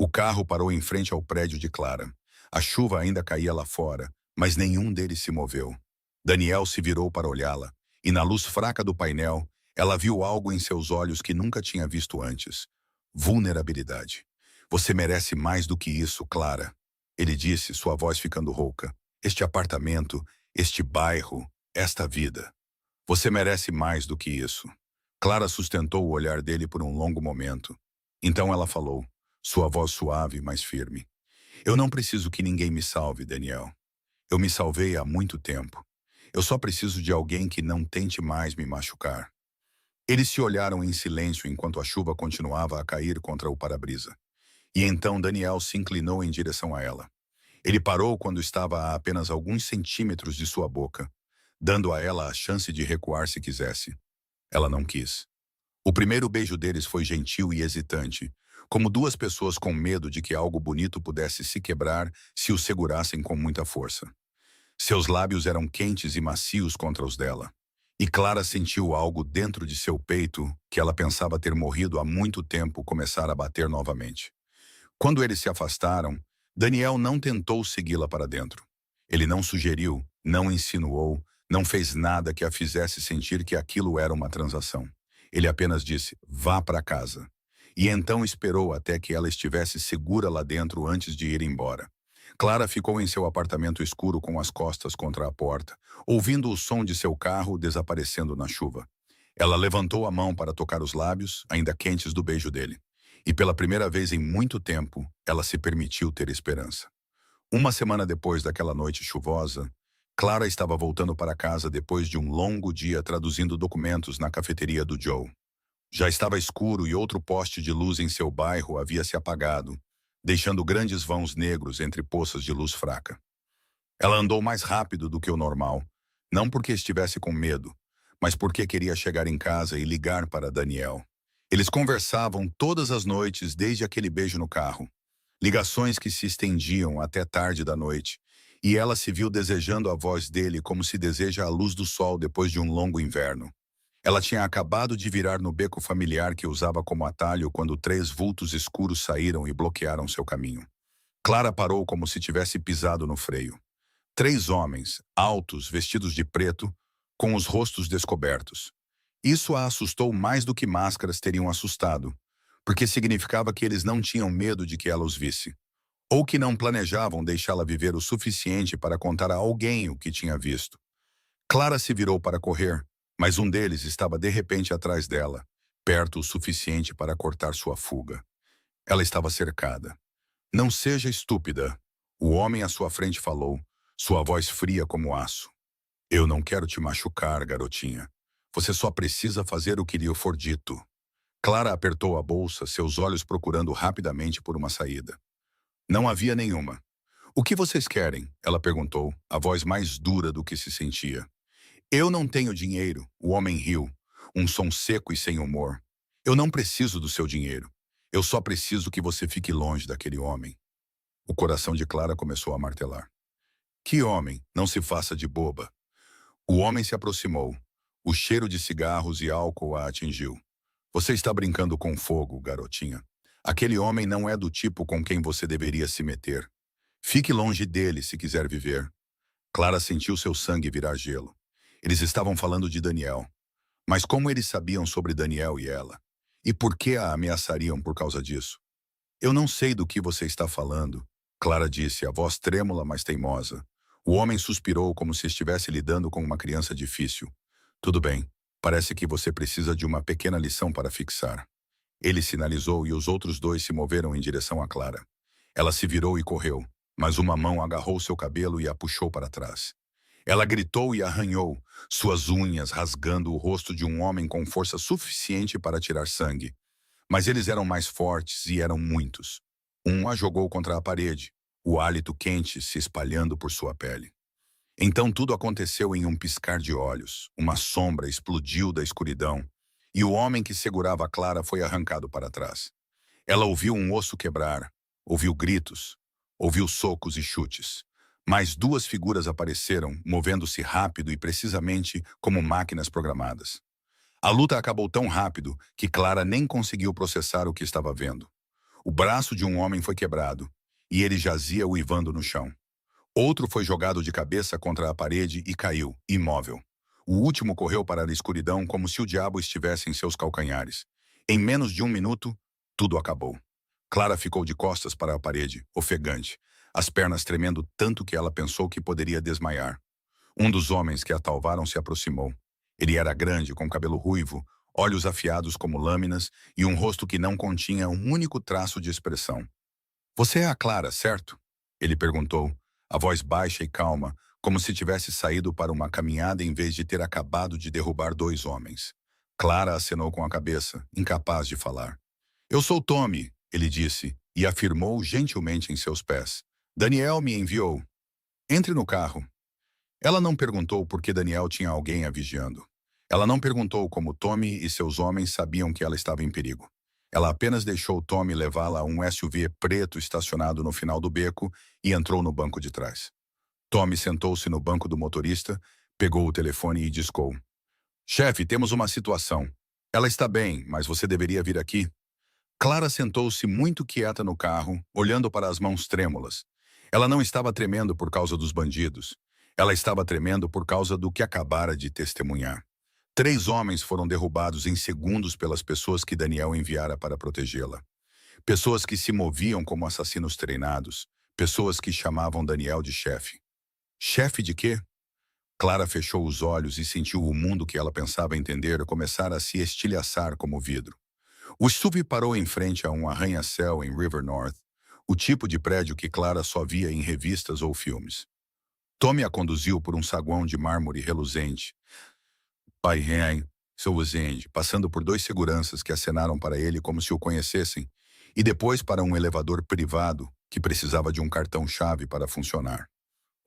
[SPEAKER 1] O carro parou em frente ao prédio de Clara. A chuva ainda caía lá fora, mas nenhum deles se moveu. Daniel se virou para olhá-la, e na luz fraca do painel, ela viu algo em seus olhos que nunca tinha visto antes. Vulnerabilidade. "Você merece mais do que isso, Clara." Ele disse, sua voz ficando rouca. Este apartamento, este bairro, esta vida. Você merece mais do que isso. Clara sustentou o olhar dele por um longo momento. Então ela falou, sua voz suave, mas firme. Eu não preciso que ninguém me salve, Daniel. Eu me salvei há muito tempo. Eu só preciso de alguém que não tente mais me machucar. Eles se olharam em silêncio enquanto a chuva continuava a cair contra o para-brisa. E então Daniel se inclinou em direção a ela. Ele parou quando estava a apenas alguns centímetros de sua boca, dando a ela a chance de recuar se quisesse. Ela não quis. O primeiro beijo deles foi gentil e hesitante, como duas pessoas com medo de que algo bonito pudesse se quebrar se o segurassem com muita força. Seus lábios eram quentes e macios contra os dela. E Clara sentiu algo dentro de seu peito que ela pensava ter morrido há muito tempo começar a bater novamente. Quando eles se afastaram, Daniel não tentou segui-la para dentro. Ele não sugeriu, não insinuou, não fez nada que a fizesse sentir que aquilo era uma transação. Ele apenas disse, vá para casa. E então esperou até que ela estivesse segura lá dentro antes de ir embora. Clara ficou em seu apartamento escuro com as costas contra a porta, ouvindo o som de seu carro desaparecendo na chuva. Ela levantou a mão para tocar os lábios, ainda quentes do beijo dele. E pela primeira vez em muito tempo, ela se permitiu ter esperança. Uma semana depois daquela noite chuvosa, Clara estava voltando para casa depois de um longo dia traduzindo documentos na cafeteria do Joe. Já estava escuro e outro poste de luz em seu bairro havia se apagado, deixando grandes vãos negros entre poças de luz fraca. Ela andou mais rápido do que o normal, não porque estivesse com medo, mas porque queria chegar em casa e ligar para Daniel. Eles conversavam todas as noites desde aquele beijo no carro. Ligações que se estendiam até tarde da noite, e ela se viu desejando a voz dele como se deseja a luz do sol depois de um longo inverno. Ela tinha acabado de virar no beco familiar que usava como atalho quando 3 vultos escuros saíram e bloquearam seu caminho. Clara parou como se tivesse pisado no freio. 3 homens, altos, vestidos de preto, com os rostos descobertos. Isso a assustou mais do que máscaras teriam assustado, porque significava que eles não tinham medo de que ela os visse, ou que não planejavam deixá-la viver o suficiente para contar a alguém o que tinha visto. Clara se virou para correr, mas um deles estava de repente atrás dela, perto o suficiente para cortar sua fuga. Ela estava cercada. Não seja estúpida, o homem à sua frente falou, sua voz fria como aço. Eu não quero te machucar, garotinha. Você só precisa fazer o que lhe for dito. Clara apertou a bolsa, seus olhos procurando rapidamente por uma saída. Não havia nenhuma. O que vocês querem? Ela perguntou, a voz mais dura do que se sentia. Eu não tenho dinheiro, o homem riu, um som seco e sem humor. Eu não preciso do seu dinheiro. Eu só preciso que você fique longe daquele homem. O coração de Clara começou a martelar. Que homem? Não se faça de boba. O homem se aproximou. O cheiro de cigarros e álcool a atingiu. Você está brincando com fogo, garotinha. Aquele homem não é do tipo com quem você deveria se meter. Fique longe dele se quiser viver. Clara sentiu seu sangue virar gelo. Eles estavam falando de Daniel. Mas como eles sabiam sobre Daniel e ela? E por que a ameaçariam por causa disso? Eu não sei do que você está falando, Clara disse, a voz trêmula, mas teimosa. O homem suspirou como se estivesse lidando com uma criança difícil. Tudo bem, parece que você precisa de uma pequena lição para fixar. Ele sinalizou e os outros 2 se moveram em direção a Clara. Ela se virou e correu, mas uma mão agarrou seu cabelo e a puxou para trás. Ela gritou e arranhou, suas unhas rasgando o rosto de um homem com força suficiente para tirar sangue. Mas eles eram mais fortes e eram muitos. Um a jogou contra a parede, o hálito quente se espalhando por sua pele. Então tudo aconteceu em um piscar de olhos. Uma sombra explodiu da escuridão, e o homem que segurava a Clara foi arrancado para trás. Ela ouviu um osso quebrar, ouviu gritos, ouviu socos e chutes. Mais 2 figuras apareceram, movendo-se rápido e precisamente como máquinas programadas. A luta acabou tão rápido que Clara nem conseguiu processar o que estava vendo. O braço de um homem foi quebrado, e ele jazia uivando no chão. Outro foi jogado de cabeça contra a parede e caiu, imóvel. O último correu para a escuridão como se o diabo estivesse em seus calcanhares. Em menos de 1 minuto, tudo acabou. Clara ficou de costas para a parede, ofegante. as pernas tremendo tanto que ela pensou que poderia desmaiar. Um dos homens que a talvaram se aproximou. Ele era grande, com cabelo ruivo, olhos afiados como lâminas e um rosto que não continha um único traço de expressão. "Você é a Clara, certo?" Ele perguntou, a voz baixa e calma, como se tivesse saído para uma caminhada em vez de ter acabado de derrubar dois homens. Clara acenou com a cabeça, incapaz de falar. "Eu sou Tommy", ele disse, e afirmou gentilmente em seus pés. "Daniel me enviou. Entre no carro." Ela não perguntou por que Daniel tinha alguém a vigiando. Ela não perguntou como Tommy e seus homens sabiam que ela estava em perigo. Ela apenas deixou Tommy levá-la a um SUV preto estacionado no final do beco e entrou no banco de trás. Tommy sentou-se no banco do motorista, pegou o telefone e discou. "Chefe, temos uma situação. Ela está bem, mas você deveria vir aqui." Clara sentou-se muito quieta no carro, olhando para as mãos trêmulas. Ela não estava tremendo por causa dos bandidos. Ela estava tremendo por causa do que acabara de testemunhar. 3 homens foram derrubados em segundos pelas pessoas que Daniel enviara para protegê-la. Pessoas que se moviam como assassinos treinados. Pessoas que chamavam Daniel de chefe. Chefe de quê? Clara fechou os olhos e sentiu o mundo que ela pensava entender começar a se estilhaçar como vidro. O SUV parou em frente a um arranha-céu em River North, o tipo de prédio que Clara só via em revistas ou filmes. Tommy a conduziu por um saguão de mármore reluzente. Pai Hein, seu Zend, passando por 2 seguranças que acenaram para ele como se o conhecessem, e depois para um elevador privado que precisava de um cartão-chave para funcionar.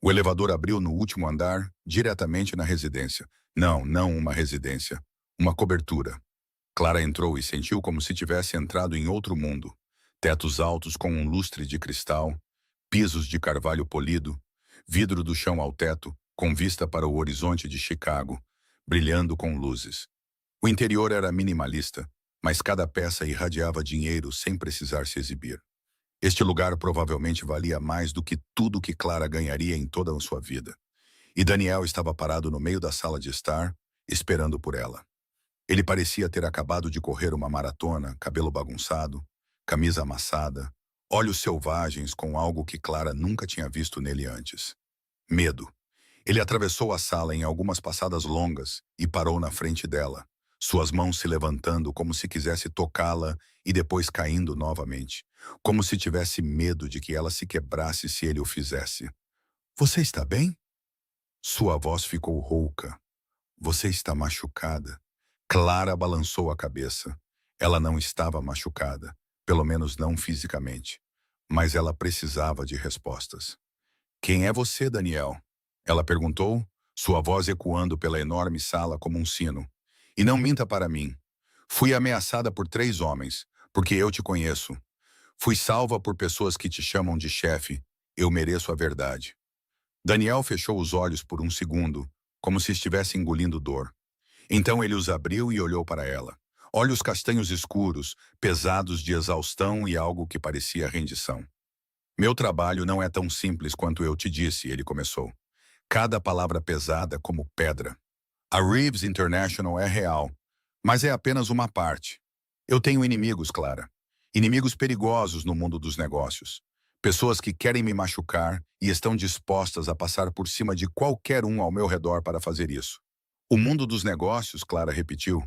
[SPEAKER 1] O elevador abriu no último andar, diretamente na residência. Não uma residência. Uma cobertura. Clara entrou e sentiu como se tivesse entrado em outro mundo. Tetos altos com um lustre de cristal, pisos de carvalho polido, vidro do chão ao teto, com vista para o horizonte de Chicago, brilhando com luzes. O interior era minimalista, mas cada peça irradiava dinheiro sem precisar se exibir. Este lugar provavelmente valia mais do que tudo que Clara ganharia em toda a sua vida. E Daniel estava parado no meio da sala de estar, esperando por ela. Ele parecia ter acabado de correr uma maratona, cabelo bagunçado, camisa amassada, olhos selvagens com algo que Clara nunca tinha visto nele antes. Medo. Ele atravessou a sala em algumas passadas longas e parou na frente dela, suas mãos se levantando como se quisesse tocá-la e depois caindo novamente, como se tivesse medo de que ela se quebrasse se ele o fizesse. "Você está bem?" Sua voz ficou rouca. "Você está machucada." Clara balançou a cabeça. Ela não estava machucada, pelo menos não fisicamente, mas ela precisava de respostas. "Quem é você, Daniel?" Ela perguntou, sua voz ecoando pela enorme sala como um sino. "E não minta para mim. Fui ameaçada por 3 homens, porque eu te conheço. Fui salva por pessoas que te chamam de chefe. Eu mereço a verdade." Daniel fechou os olhos por um segundo, como se estivesse engolindo dor. Então ele os abriu e olhou para ela. Olhos castanhos escuros, pesados de exaustão e algo que parecia rendição. "Meu trabalho não é tão simples quanto eu te disse", ele começou. Cada palavra pesada como pedra. "A Reeves International é real, mas é apenas uma parte. Eu tenho inimigos, Clara. Inimigos perigosos no mundo dos negócios. Pessoas que querem me machucar e estão dispostas a passar por cima de qualquer um ao meu redor para fazer isso." "O mundo dos negócios", Clara repetiu,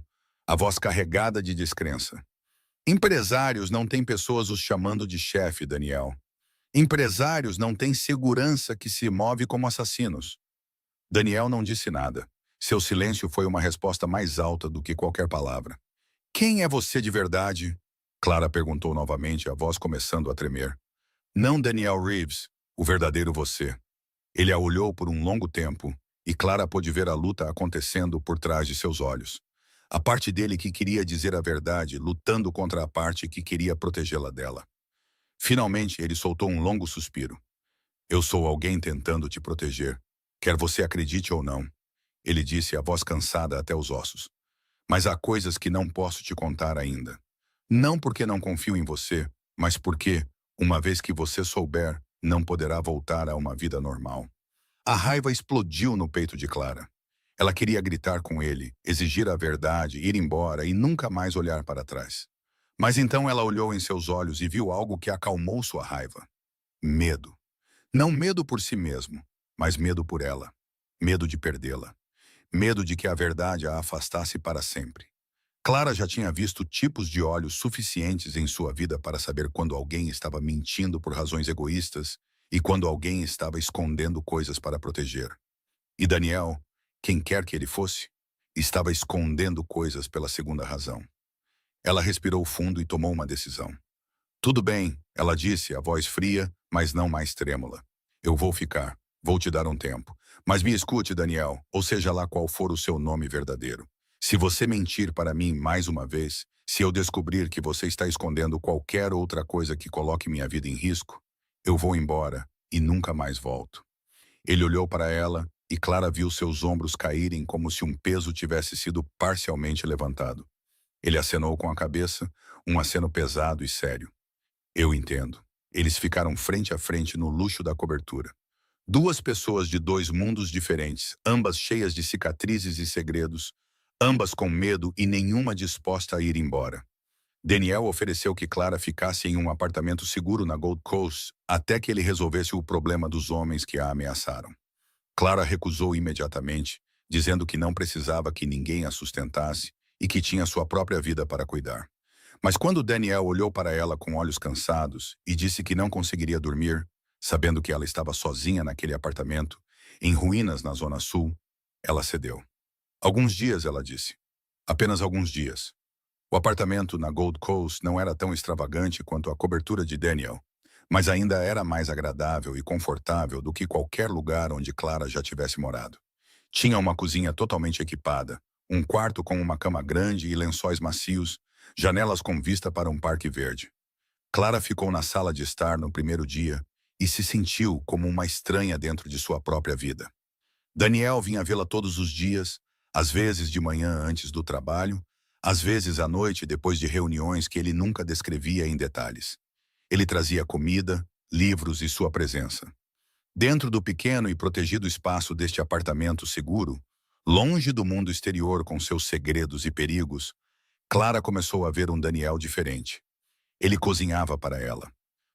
[SPEAKER 1] a voz carregada de descrença. "Empresários não têm pessoas os chamando de chefe, Daniel. Empresários não têm segurança que se move como assassinos." Daniel não disse nada. Seu silêncio foi uma resposta mais alta do que qualquer palavra. "Quem é você de verdade?" Clara perguntou novamente, a voz começando a tremer. "Não Daniel Reeves, o verdadeiro você." Ele a olhou por um longo tempo, e Clara pôde ver a luta acontecendo por trás de seus olhos. A parte dele que queria dizer a verdade, lutando contra a parte que queria protegê-la dela. Finalmente, ele soltou um longo suspiro. "Eu sou alguém tentando te proteger, quer você acredite ou não." Ele disse, a voz cansada até os ossos. "Mas há coisas que não posso te contar ainda. Não porque não confio em você, mas porque, uma vez que você souber, não poderá voltar a uma vida normal." A raiva explodiu no peito de Clara. Ela queria gritar com ele, exigir a verdade, ir embora e nunca mais olhar para trás. Mas então ela olhou em seus olhos e viu algo que acalmou sua raiva. Medo. Não medo por si mesmo, mas medo por ela. Medo de perdê-la. Medo de que a verdade a afastasse para sempre. Clara já tinha visto tipos de olhos suficientes em sua vida para saber quando alguém estava mentindo por razões egoístas e quando alguém estava escondendo coisas para proteger. E Daniel, quem quer que ele fosse, estava escondendo coisas pela segunda razão. Ela respirou fundo e tomou uma decisão. Tudo bem, ela disse, a voz fria, mas não mais trêmula. Eu vou ficar, vou te dar um tempo. Mas me escute, Daniel, ou seja lá qual for o seu nome verdadeiro. Se você mentir para mim mais uma vez, se eu descobrir que você está escondendo qualquer outra coisa que coloque minha vida em risco, eu vou embora e nunca mais volto. Ele olhou para ela e Clara viu seus ombros caírem como se um peso tivesse sido parcialmente levantado. Ele acenou com a cabeça, um aceno pesado e sério. Eu entendo. Eles ficaram frente a frente no luxo da cobertura. Duas pessoas de dois mundos diferentes, ambas cheias de cicatrizes e segredos, ambas com medo e nenhuma disposta a ir embora. Daniel ofereceu que Clara ficasse em um apartamento seguro na Gold Coast até que ele resolvesse o problema dos homens que a ameaçaram. Clara recusou imediatamente, dizendo que não precisava que ninguém a sustentasse e que tinha sua própria vida para cuidar. Mas quando Daniel olhou para ela com olhos cansados e disse que não conseguiria dormir, sabendo que ela estava sozinha naquele apartamento, em ruínas na Zona Sul, ela cedeu. Alguns dias, ela disse. Apenas alguns dias. O apartamento na Gold Coast não era tão extravagante quanto a cobertura de Daniel, mas ainda era mais agradável e confortável do que qualquer lugar onde Clara já tivesse morado. Tinha uma cozinha totalmente equipada, um quarto com uma cama grande e lençóis macios, janelas com vista para um parque verde. Clara ficou na sala de estar no primeiro dia e se sentiu como uma estranha dentro de sua própria vida. Daniel vinha vê-la todos os dias, às vezes de manhã antes do trabalho, às vezes à noite depois de reuniões que ele nunca descrevia em detalhes. Ele trazia comida, livros e sua presença. Dentro do pequeno e protegido espaço deste apartamento seguro, longe do mundo exterior com seus segredos e perigos, Clara começou a ver um Daniel diferente. Ele cozinhava para ela.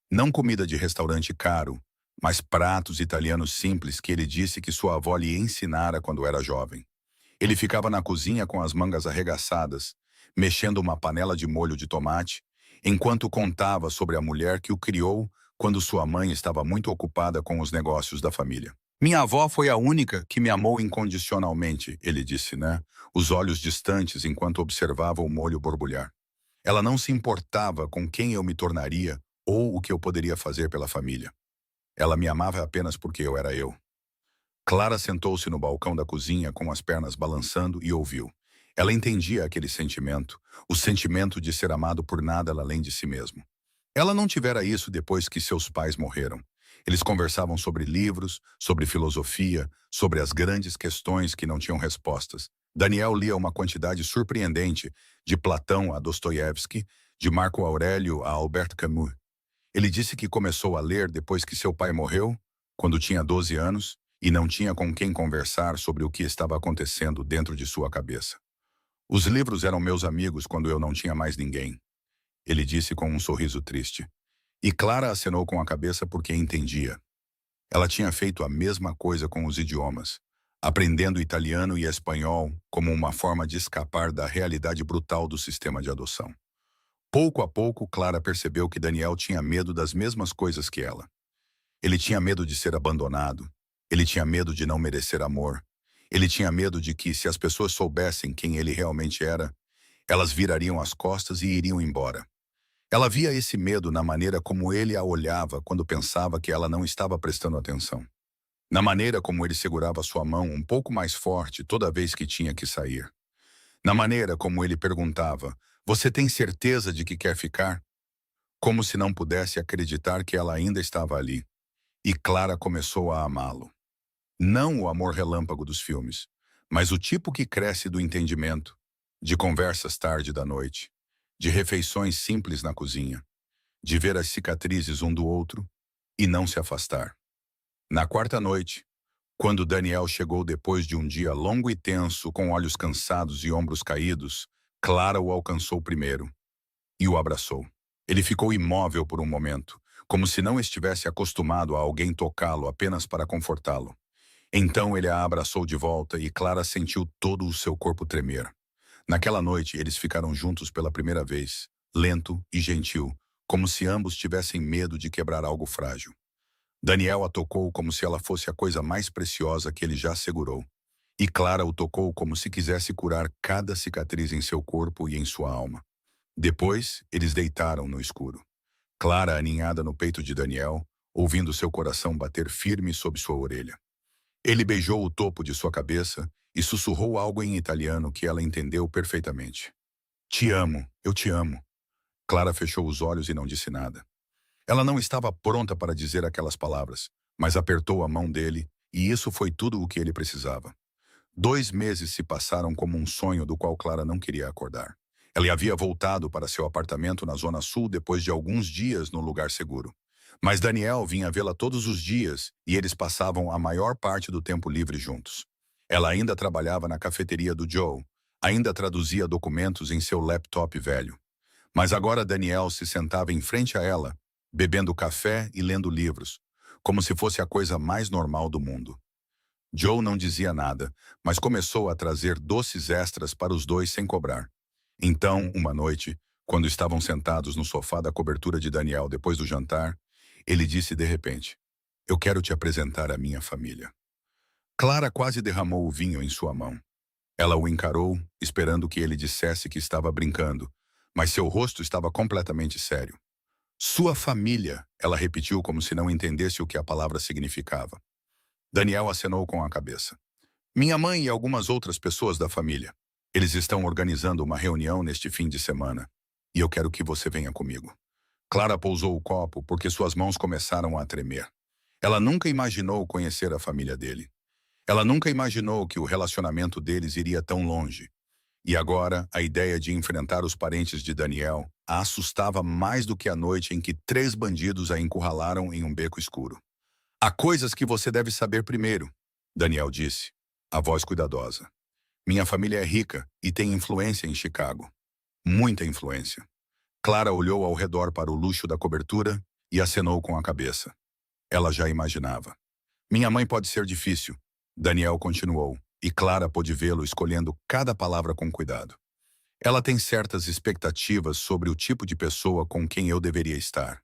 [SPEAKER 1] Não comida de restaurante caro, mas pratos italianos simples que ele disse que sua avó lhe ensinara quando era jovem. Ele ficava na cozinha com as mangas arregaçadas, mexendo uma panela de molho de tomate, enquanto contava sobre a mulher que o criou quando sua mãe estava muito ocupada com os negócios da família. Minha avó foi a única que me amou incondicionalmente, ele disse, né? Os olhos distantes enquanto observava o molho borbulhar. Ela não se importava com quem eu me tornaria ou o que eu poderia fazer pela família. Ela me amava apenas porque eu era eu. Clara sentou-se no balcão da cozinha com as pernas balançando e ouviu. Ela entendia aquele sentimento, o sentimento de ser amado por nada além de si mesmo. Ela não tivera isso depois que seus pais morreram. Eles conversavam sobre livros, sobre filosofia, sobre as grandes questões que não tinham respostas. Daniel lia uma quantidade surpreendente, de Platão a Dostoiévski, de Marco Aurélio a Albert Camus. Ele disse que começou a ler depois que seu pai morreu, quando tinha 12 anos, e não tinha com quem conversar sobre o que estava acontecendo dentro de sua cabeça. Os livros eram meus amigos quando eu não tinha mais ninguém, ele disse com um sorriso triste. E Clara acenou com a cabeça porque entendia. Ela tinha feito a mesma coisa com os idiomas, aprendendo italiano e espanhol como uma forma de escapar da realidade brutal do sistema de adoção. Pouco a pouco, Clara percebeu que Daniel tinha medo das mesmas coisas que ela. Ele tinha medo de ser abandonado. Ele tinha medo de não merecer amor. Ele tinha medo de que, se as pessoas soubessem quem ele realmente era, elas virariam as costas e iriam embora. Ela via esse medo na maneira como ele a olhava quando pensava que ela não estava prestando atenção. Na maneira como ele segurava sua mão um pouco mais forte toda vez que tinha que sair. Na maneira como ele perguntava, "Você tem certeza de que quer ficar?" Como se não pudesse acreditar que ela ainda estava ali. E Clara começou a amá-lo. Não o amor relâmpago dos filmes, mas o tipo que cresce do entendimento, de conversas tarde da noite, de refeições simples na cozinha, de ver as cicatrizes um do outro e não se afastar. Na quarta noite, quando Daniel chegou depois de um dia longo e tenso, com olhos cansados e ombros caídos, Clara o alcançou primeiro e o abraçou. Ele ficou imóvel por um momento, como se não estivesse acostumado a alguém tocá-lo apenas para confortá-lo. Então ele a abraçou de volta e Clara sentiu todo o seu corpo tremer. Naquela noite, eles ficaram juntos pela primeira vez, lento e gentil, como se ambos tivessem medo de quebrar algo frágil. Daniel a tocou como se ela fosse a coisa mais preciosa que ele já segurou. E Clara o tocou como se quisesse curar cada cicatriz em seu corpo e em sua alma. Depois, eles deitaram no escuro. Clara aninhada no peito de Daniel, ouvindo seu coração bater firme sob sua orelha. Ele beijou o topo de sua cabeça e sussurrou algo em italiano que ela entendeu perfeitamente. Te amo, eu te amo. Clara fechou os olhos e não disse nada. Ela não estava pronta para dizer aquelas palavras, mas apertou a mão dele e isso foi tudo o que ele precisava. 2 meses se passaram como um sonho do qual Clara não queria acordar. Ela havia voltado para seu apartamento na Zona Sul depois de alguns dias no lugar seguro. Mas Daniel vinha vê-la todos os dias e eles passavam a maior parte do tempo livre juntos. Ela ainda trabalhava na cafeteria do Joe, ainda traduzia documentos em seu laptop velho. Mas agora Daniel se sentava em frente a ela, bebendo café e lendo livros, como se fosse a coisa mais normal do mundo. Joe não dizia nada, mas começou a trazer doces extras para os dois sem cobrar. Então, uma noite, quando estavam sentados no sofá da cobertura de Daniel depois do jantar, ele disse de repente, eu quero te apresentar a minha família. Clara quase derramou o vinho em sua mão. Ela o encarou, esperando que ele dissesse que estava brincando, mas seu rosto estava completamente sério. Sua família, ela repetiu como se não entendesse o que a palavra significava. Daniel acenou com a cabeça. Minha mãe e algumas outras pessoas da família. Eles estão organizando uma reunião neste fim de semana. E eu quero que você venha comigo. Clara pousou o copo porque suas mãos começaram a tremer. Ela nunca imaginou conhecer a família dele. Ela nunca imaginou que o relacionamento deles iria tão longe. E agora, a ideia de enfrentar os parentes de Daniel a assustava mais do que a noite em que 3 bandidos a encurralaram em um beco escuro. Há coisas que você deve saber primeiro, Daniel disse, a voz cuidadosa. Minha família é rica e tem influência em Chicago. Muita influência. Clara olhou ao redor para o luxo da cobertura e acenou com a cabeça. Ela já imaginava. Minha mãe pode ser difícil, Daniel continuou, e Clara pôde vê-lo escolhendo cada palavra com cuidado. Ela tem certas expectativas sobre o tipo de pessoa com quem eu deveria estar.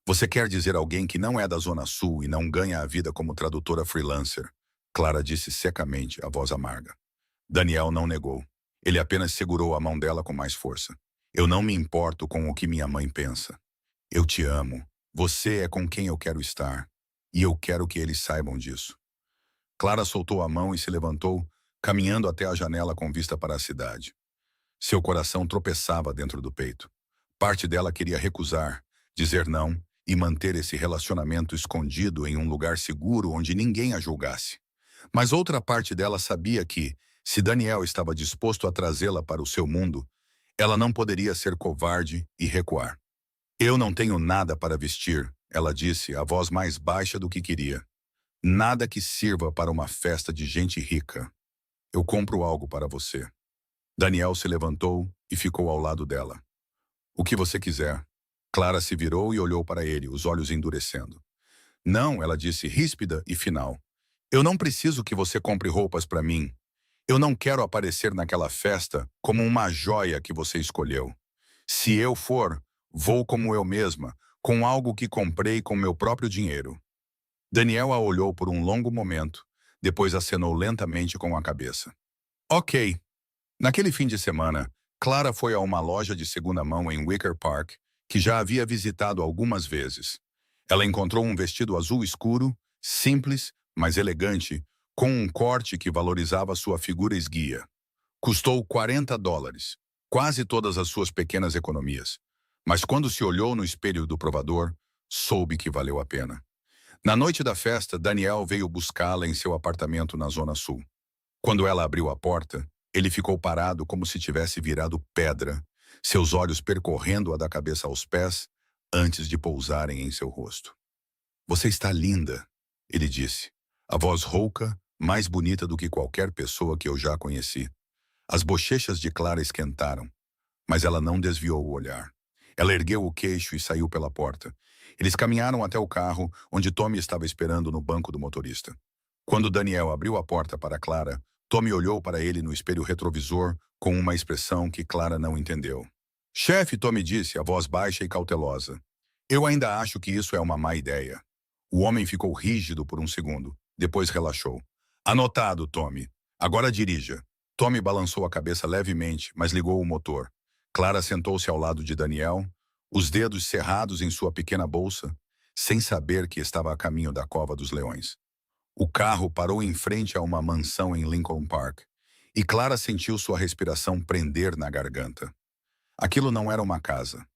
[SPEAKER 1] Você quer dizer alguém que não é da Zona Sul e não ganha a vida como tradutora freelancer? Clara disse secamente, a voz amarga. Daniel não negou. Ele apenas segurou a mão dela com mais força. Eu não me importo com o que minha mãe pensa. Eu te amo. Você é com quem eu quero estar. E eu quero que eles saibam disso. Clara soltou a mão e se levantou, caminhando até a janela com vista para a cidade. Seu coração tropeçava dentro do peito. Parte dela queria recusar, dizer não e manter esse relacionamento escondido em um lugar seguro onde ninguém a julgasse. Mas outra parte dela sabia que, se Daniel estava disposto a trazê-la para o seu mundo, ela não poderia ser covarde e recuar. Eu não tenho nada para vestir, ela disse, a voz mais baixa do que queria. Nada que sirva para uma festa de gente rica. Eu compro algo para você. Daniel se levantou e ficou ao lado dela. O que você quiser. Clara se virou e olhou para ele, os olhos endurecendo. Não, ela disse, ríspida e final. Eu não preciso que você compre roupas para mim. Eu não quero aparecer naquela festa como uma joia que você escolheu. Se eu for, vou como eu mesma, com algo que comprei com meu próprio dinheiro. Daniel a olhou por um longo momento, depois acenou lentamente com a cabeça. Ok. Naquele fim de semana, Clara foi a uma loja de segunda mão em Wicker Park, que já havia visitado algumas vezes. Ela encontrou um vestido azul escuro, simples, mas elegante, com um corte que valorizava sua figura esguia. Custou $40, quase todas as suas pequenas economias. Mas quando se olhou no espelho do provador, soube que valeu a pena. Na noite da festa, Daniel veio buscá-la em seu apartamento na Zona Sul. Quando ela abriu a porta, ele ficou parado como se tivesse virado pedra, seus olhos percorrendo-a da cabeça aos pés, antes de pousarem em seu rosto. Você está linda, ele disse, a voz rouca, mais bonita do que qualquer pessoa que eu já conheci. As bochechas de Clara esquentaram, mas ela não desviou o olhar. Ela ergueu o queixo e saiu pela porta. Eles caminharam até o carro, onde Tommy estava esperando no banco do motorista. Quando Daniel abriu a porta para Clara, Tommy olhou para ele no espelho retrovisor com uma expressão que Clara não entendeu. Chefe, Tommy disse, a voz baixa e cautelosa. Eu ainda acho que isso é uma má ideia. O homem ficou rígido por um segundo. Depois relaxou. Anotado, Tommy. Agora dirija. Tommy balançou a cabeça levemente, mas ligou o motor. Clara sentou-se ao lado de Daniel, os dedos cerrados em sua pequena bolsa, sem saber que estava a caminho da Cova dos Leões. O carro parou em frente a uma mansão em Lincoln Park, e Clara sentiu sua respiração prender na garganta. Aquilo não era uma casa.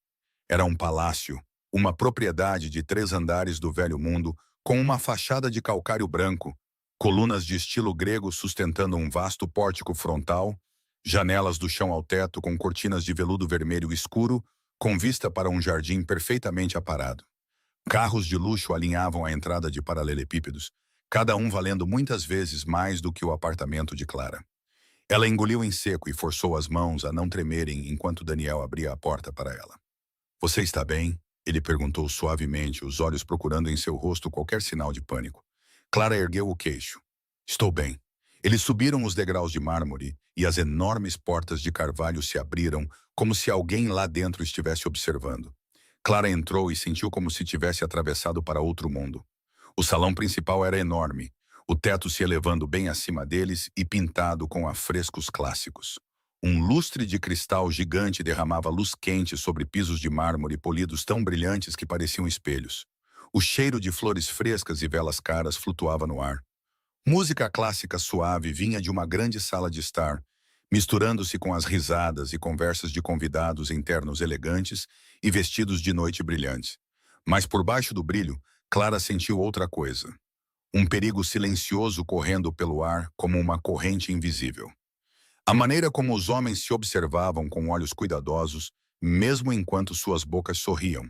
[SPEAKER 1] Era um palácio, uma propriedade de 3 andares do velho mundo, com uma fachada de calcário branco, colunas de estilo grego sustentando um vasto pórtico frontal, janelas do chão ao teto com cortinas de veludo vermelho escuro, com vista para um jardim perfeitamente aparado. Carros de luxo alinhavam a entrada de paralelepípedos, cada um valendo muitas vezes mais do que o apartamento de Clara. Ela engoliu em seco e forçou as mãos a não tremerem enquanto Daniel abria a porta para ela. Você está bem? Ele perguntou suavemente, os olhos procurando em seu rosto qualquer sinal de pânico. Clara ergueu o queixo. Estou bem. Eles subiram os degraus de mármore e as enormes portas de carvalho se abriram, como se alguém lá dentro estivesse observando. Clara entrou e sentiu como se tivesse atravessado para outro mundo. O salão principal era enorme, o teto se elevando bem acima deles e pintado com afrescos clássicos. Um lustre de cristal gigante derramava luz quente sobre pisos de mármore polidos tão brilhantes que pareciam espelhos. O cheiro de flores frescas e velas caras flutuava no ar. Música clássica suave vinha de uma grande sala de estar, misturando-se com as risadas e conversas de convidados em ternos elegantes e vestidos de noite brilhantes. Mas por baixo do brilho, Clara sentiu outra coisa. Um perigo silencioso correndo pelo ar como uma corrente invisível. A maneira como os homens se observavam com olhos cuidadosos, mesmo enquanto suas bocas sorriam.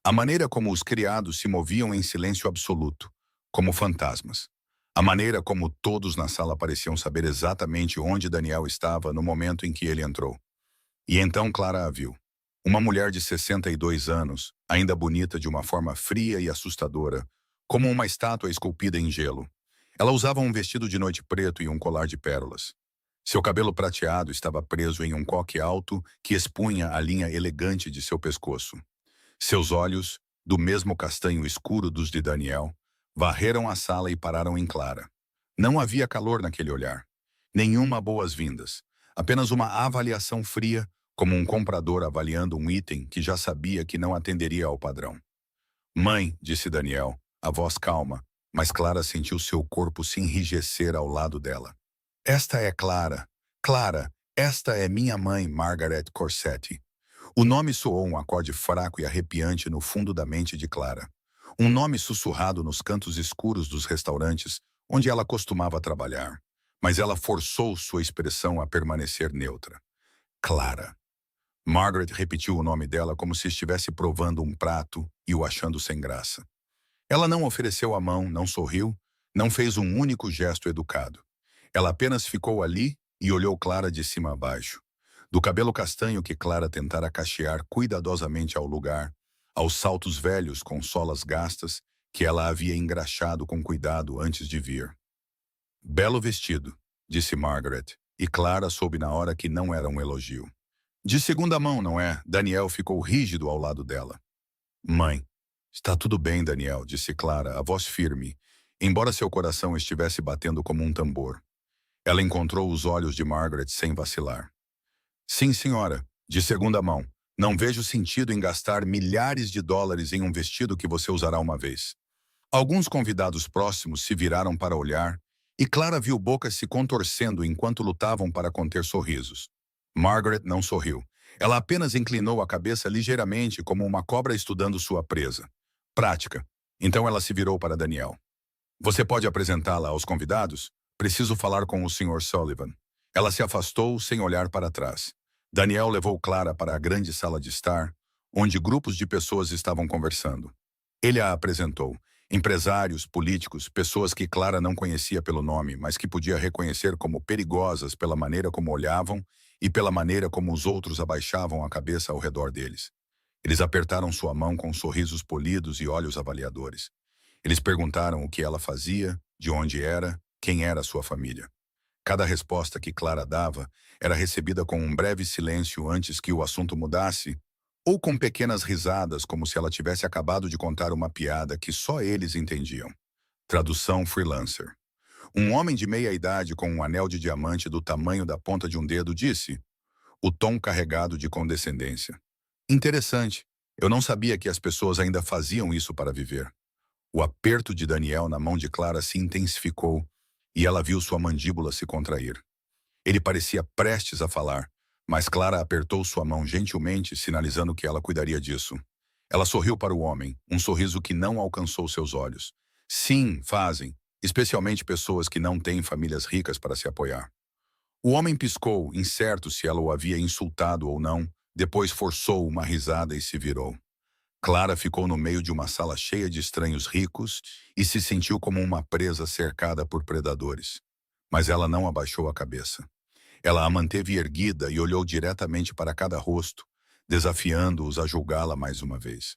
[SPEAKER 1] A maneira como os criados se moviam em silêncio absoluto, como fantasmas. A maneira como todos na sala pareciam saber exatamente onde Daniel estava no momento em que ele entrou. E então Clara a viu. Uma mulher de 62 anos, ainda bonita de uma forma fria e assustadora, como uma estátua esculpida em gelo. Ela usava um vestido de noite preto e um colar de pérolas. Seu cabelo prateado estava preso em um coque alto que expunha a linha elegante de seu pescoço. Seus olhos, do mesmo castanho escuro dos de Daniel, varreram a sala e pararam em Clara. Não havia calor naquele olhar. Nenhuma boas-vindas. Apenas uma avaliação fria, como um comprador avaliando um item que já sabia que não atenderia ao padrão. Mãe, disse Daniel, a voz calma, mas Clara sentiu seu corpo se enrijecer ao lado dela. Esta é Clara. Clara, esta é minha mãe, Margaret Corsetti. O nome soou um acorde fraco e arrepiante no fundo da mente de Clara. Um nome sussurrado nos cantos escuros dos restaurantes onde ela costumava trabalhar. Mas ela forçou sua expressão a permanecer neutra. Clara. Margaret repetiu o nome dela como se estivesse provando um prato e o achando sem graça. Ela não ofereceu a mão, não sorriu, não fez um único gesto educado. Ela apenas ficou ali e olhou Clara de cima a baixo. Do cabelo castanho que Clara tentara cachear cuidadosamente ao lugar, aos saltos velhos com solas gastas que ela havia engraxado com cuidado antes de vir. Belo vestido, disse Margaret, e Clara soube na hora que não era um elogio. De segunda mão, não é? Daniel ficou rígido ao lado dela. Mãe. Está tudo bem, Daniel, disse Clara, a voz firme, embora seu coração estivesse batendo como um tambor. Ela encontrou os olhos de Margaret sem vacilar. Sim, senhora, de segunda mão. Não vejo sentido em gastar milhares de dólares em um vestido que você usará uma vez. Alguns convidados próximos se viraram para olhar, e Clara viu bocas se contorcendo enquanto lutavam para conter sorrisos. Margaret não sorriu. Ela apenas inclinou a cabeça ligeiramente como uma cobra estudando sua presa. Prática. Então ela se virou para Daniel. Você pode apresentá-la aos convidados? Preciso falar com o Sr. Sullivan. Ela se afastou sem olhar para trás. Daniel levou Clara para a grande sala de estar, onde grupos de pessoas estavam conversando. Ele a apresentou. Empresários, políticos, pessoas que Clara não conhecia pelo nome, mas que podia reconhecer como perigosas pela maneira como olhavam e pela maneira como os outros abaixavam a cabeça ao redor deles. Eles apertaram sua mão com sorrisos polidos e olhos avaliadores. Eles perguntaram o que ela fazia, de onde era, quem era sua família. Cada resposta que Clara dava era recebida com um breve silêncio antes que o assunto mudasse, ou com pequenas risadas como se ela tivesse acabado de contar uma piada que só eles entendiam. Tradução freelancer. Um homem de meia idade com um anel de diamante do tamanho da ponta de um dedo disse, o tom carregado de condescendência. Interessante. Eu não sabia que as pessoas ainda faziam isso para viver. O aperto de Daniel na mão de Clara se intensificou e ela viu sua mandíbula se contrair. Ele parecia prestes a falar, mas Clara apertou sua mão gentilmente, sinalizando que ela cuidaria disso. Ela sorriu para o homem, um sorriso que não alcançou seus olhos. Sim, fazem, especialmente pessoas que não têm famílias ricas para se apoiar. O homem piscou, incerto se ela o havia insultado ou não, depois forçou uma risada e se virou. Clara ficou no meio de uma sala cheia de estranhos ricos e se sentiu como uma presa cercada por predadores. Mas ela não abaixou a cabeça. Ela a manteve erguida e olhou diretamente para cada rosto, desafiando-os a julgá-la mais uma vez.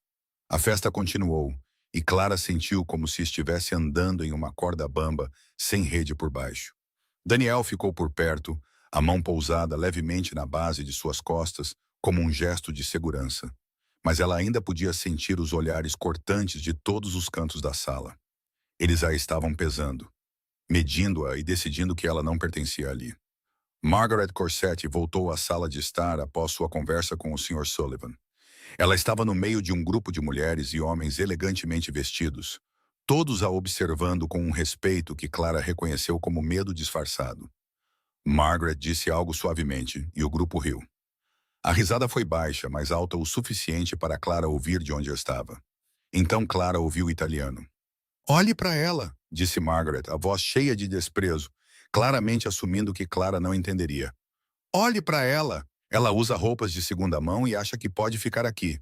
[SPEAKER 1] A festa continuou, e Clara sentiu como se estivesse andando em uma corda bamba, sem rede por baixo. Daniel ficou por perto, a mão pousada levemente na base de suas costas, como um gesto de segurança. Mas ela ainda podia sentir os olhares cortantes de todos os cantos da sala. Eles a estavam pesando, medindo-a e decidindo que ela não pertencia ali. Margaret Corsetti voltou à sala de estar após sua conversa com o Sr. Sullivan. Ela estava no meio de um grupo de mulheres e homens elegantemente vestidos, todos a observando com um respeito que Clara reconheceu como medo disfarçado. Margaret disse algo suavemente, e o grupo riu. A risada foi baixa, mas alta o suficiente para Clara ouvir de onde estava. Então Clara ouviu o italiano. Olhe para ela, disse Margaret, a voz cheia de desprezo, claramente assumindo que Clara não entenderia. Olhe para ela. Ela usa roupas de segunda mão e acha que pode ficar aqui.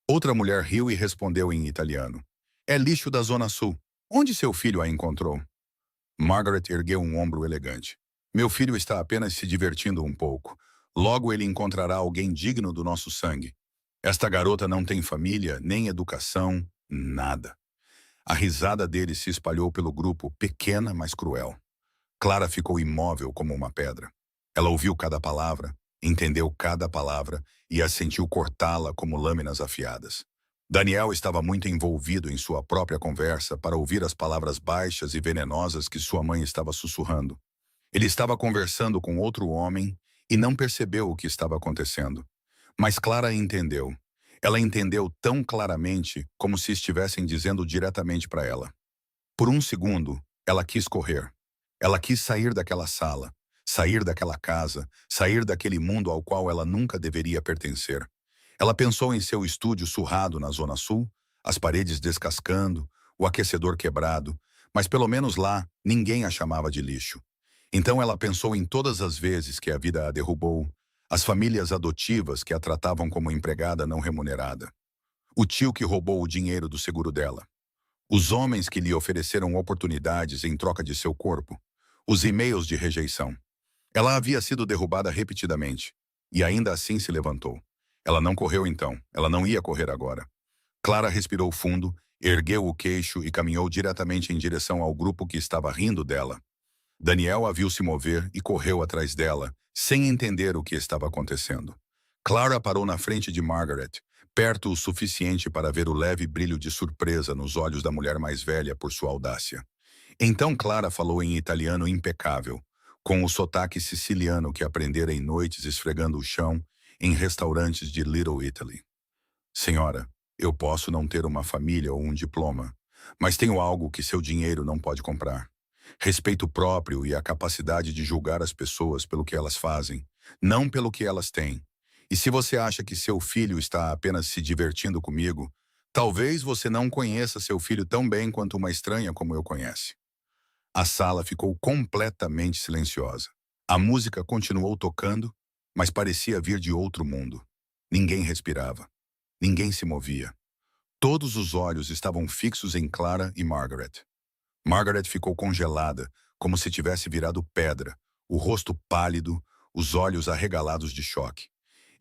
[SPEAKER 1] Outra mulher riu e respondeu em italiano. É lixo da Zona Sul. Onde seu filho a encontrou? Margaret ergueu um ombro elegante. Meu filho está apenas se divertindo um pouco. Logo ele encontrará alguém digno do nosso sangue. Esta garota não tem família, nem educação, nada. A risada dele se espalhou pelo grupo, pequena, mas cruel. Clara ficou imóvel como uma pedra. Ela ouviu cada palavra, entendeu cada palavra e a sentiu cortá-la como lâminas afiadas. Daniel estava muito envolvido em sua própria conversa para ouvir as palavras baixas e venenosas que sua mãe estava sussurrando. Ele estava conversando com outro homem e não percebeu o que estava acontecendo. Mas Clara entendeu. Ela entendeu tão claramente como se estivessem dizendo diretamente para ela. Por um segundo, ela quis correr. Ela quis sair daquela sala, sair daquela casa, sair daquele mundo ao qual ela nunca deveria pertencer. Ela pensou em seu estúdio surrado na Zona Sul, as paredes descascando, o aquecedor quebrado, mas pelo menos lá ninguém a chamava de lixo. Então ela pensou em todas as vezes que a vida a derrubou, as famílias adotivas que a tratavam como empregada não remunerada, o tio que roubou o dinheiro do seguro dela, os homens que lhe ofereceram oportunidades em troca de seu corpo, os e-mails de rejeição. Ela havia sido derrubada repetidamente, e ainda assim se levantou. Ela não correu então, ela não ia correr agora. Clara respirou fundo, ergueu o queixo e caminhou diretamente em direção ao grupo que estava rindo dela. Daniel a viu se mover e correu atrás dela, sem entender o que estava acontecendo. Clara parou na frente de Margaret, perto o suficiente para ver o leve brilho de surpresa nos olhos da mulher mais velha por sua audácia. Então Clara falou em italiano impecável, com o sotaque siciliano que aprendera em noites esfregando o chão em restaurantes de Little Italy. Senhora, eu posso não ter uma família ou um diploma, mas tenho algo que seu dinheiro não pode comprar. Respeito próprio e a capacidade de julgar as pessoas pelo que elas fazem, não pelo que elas têm. E se você acha que seu filho está apenas se divertindo comigo, talvez você não conheça seu filho tão bem quanto uma estranha como eu conhece. A sala ficou completamente silenciosa. A música continuou tocando, mas parecia vir de outro mundo. Ninguém respirava. Ninguém se movia. Todos os olhos estavam fixos em Clara e Margaret. Margaret ficou congelada, como se tivesse virado pedra, o rosto pálido, os olhos arregalados de choque.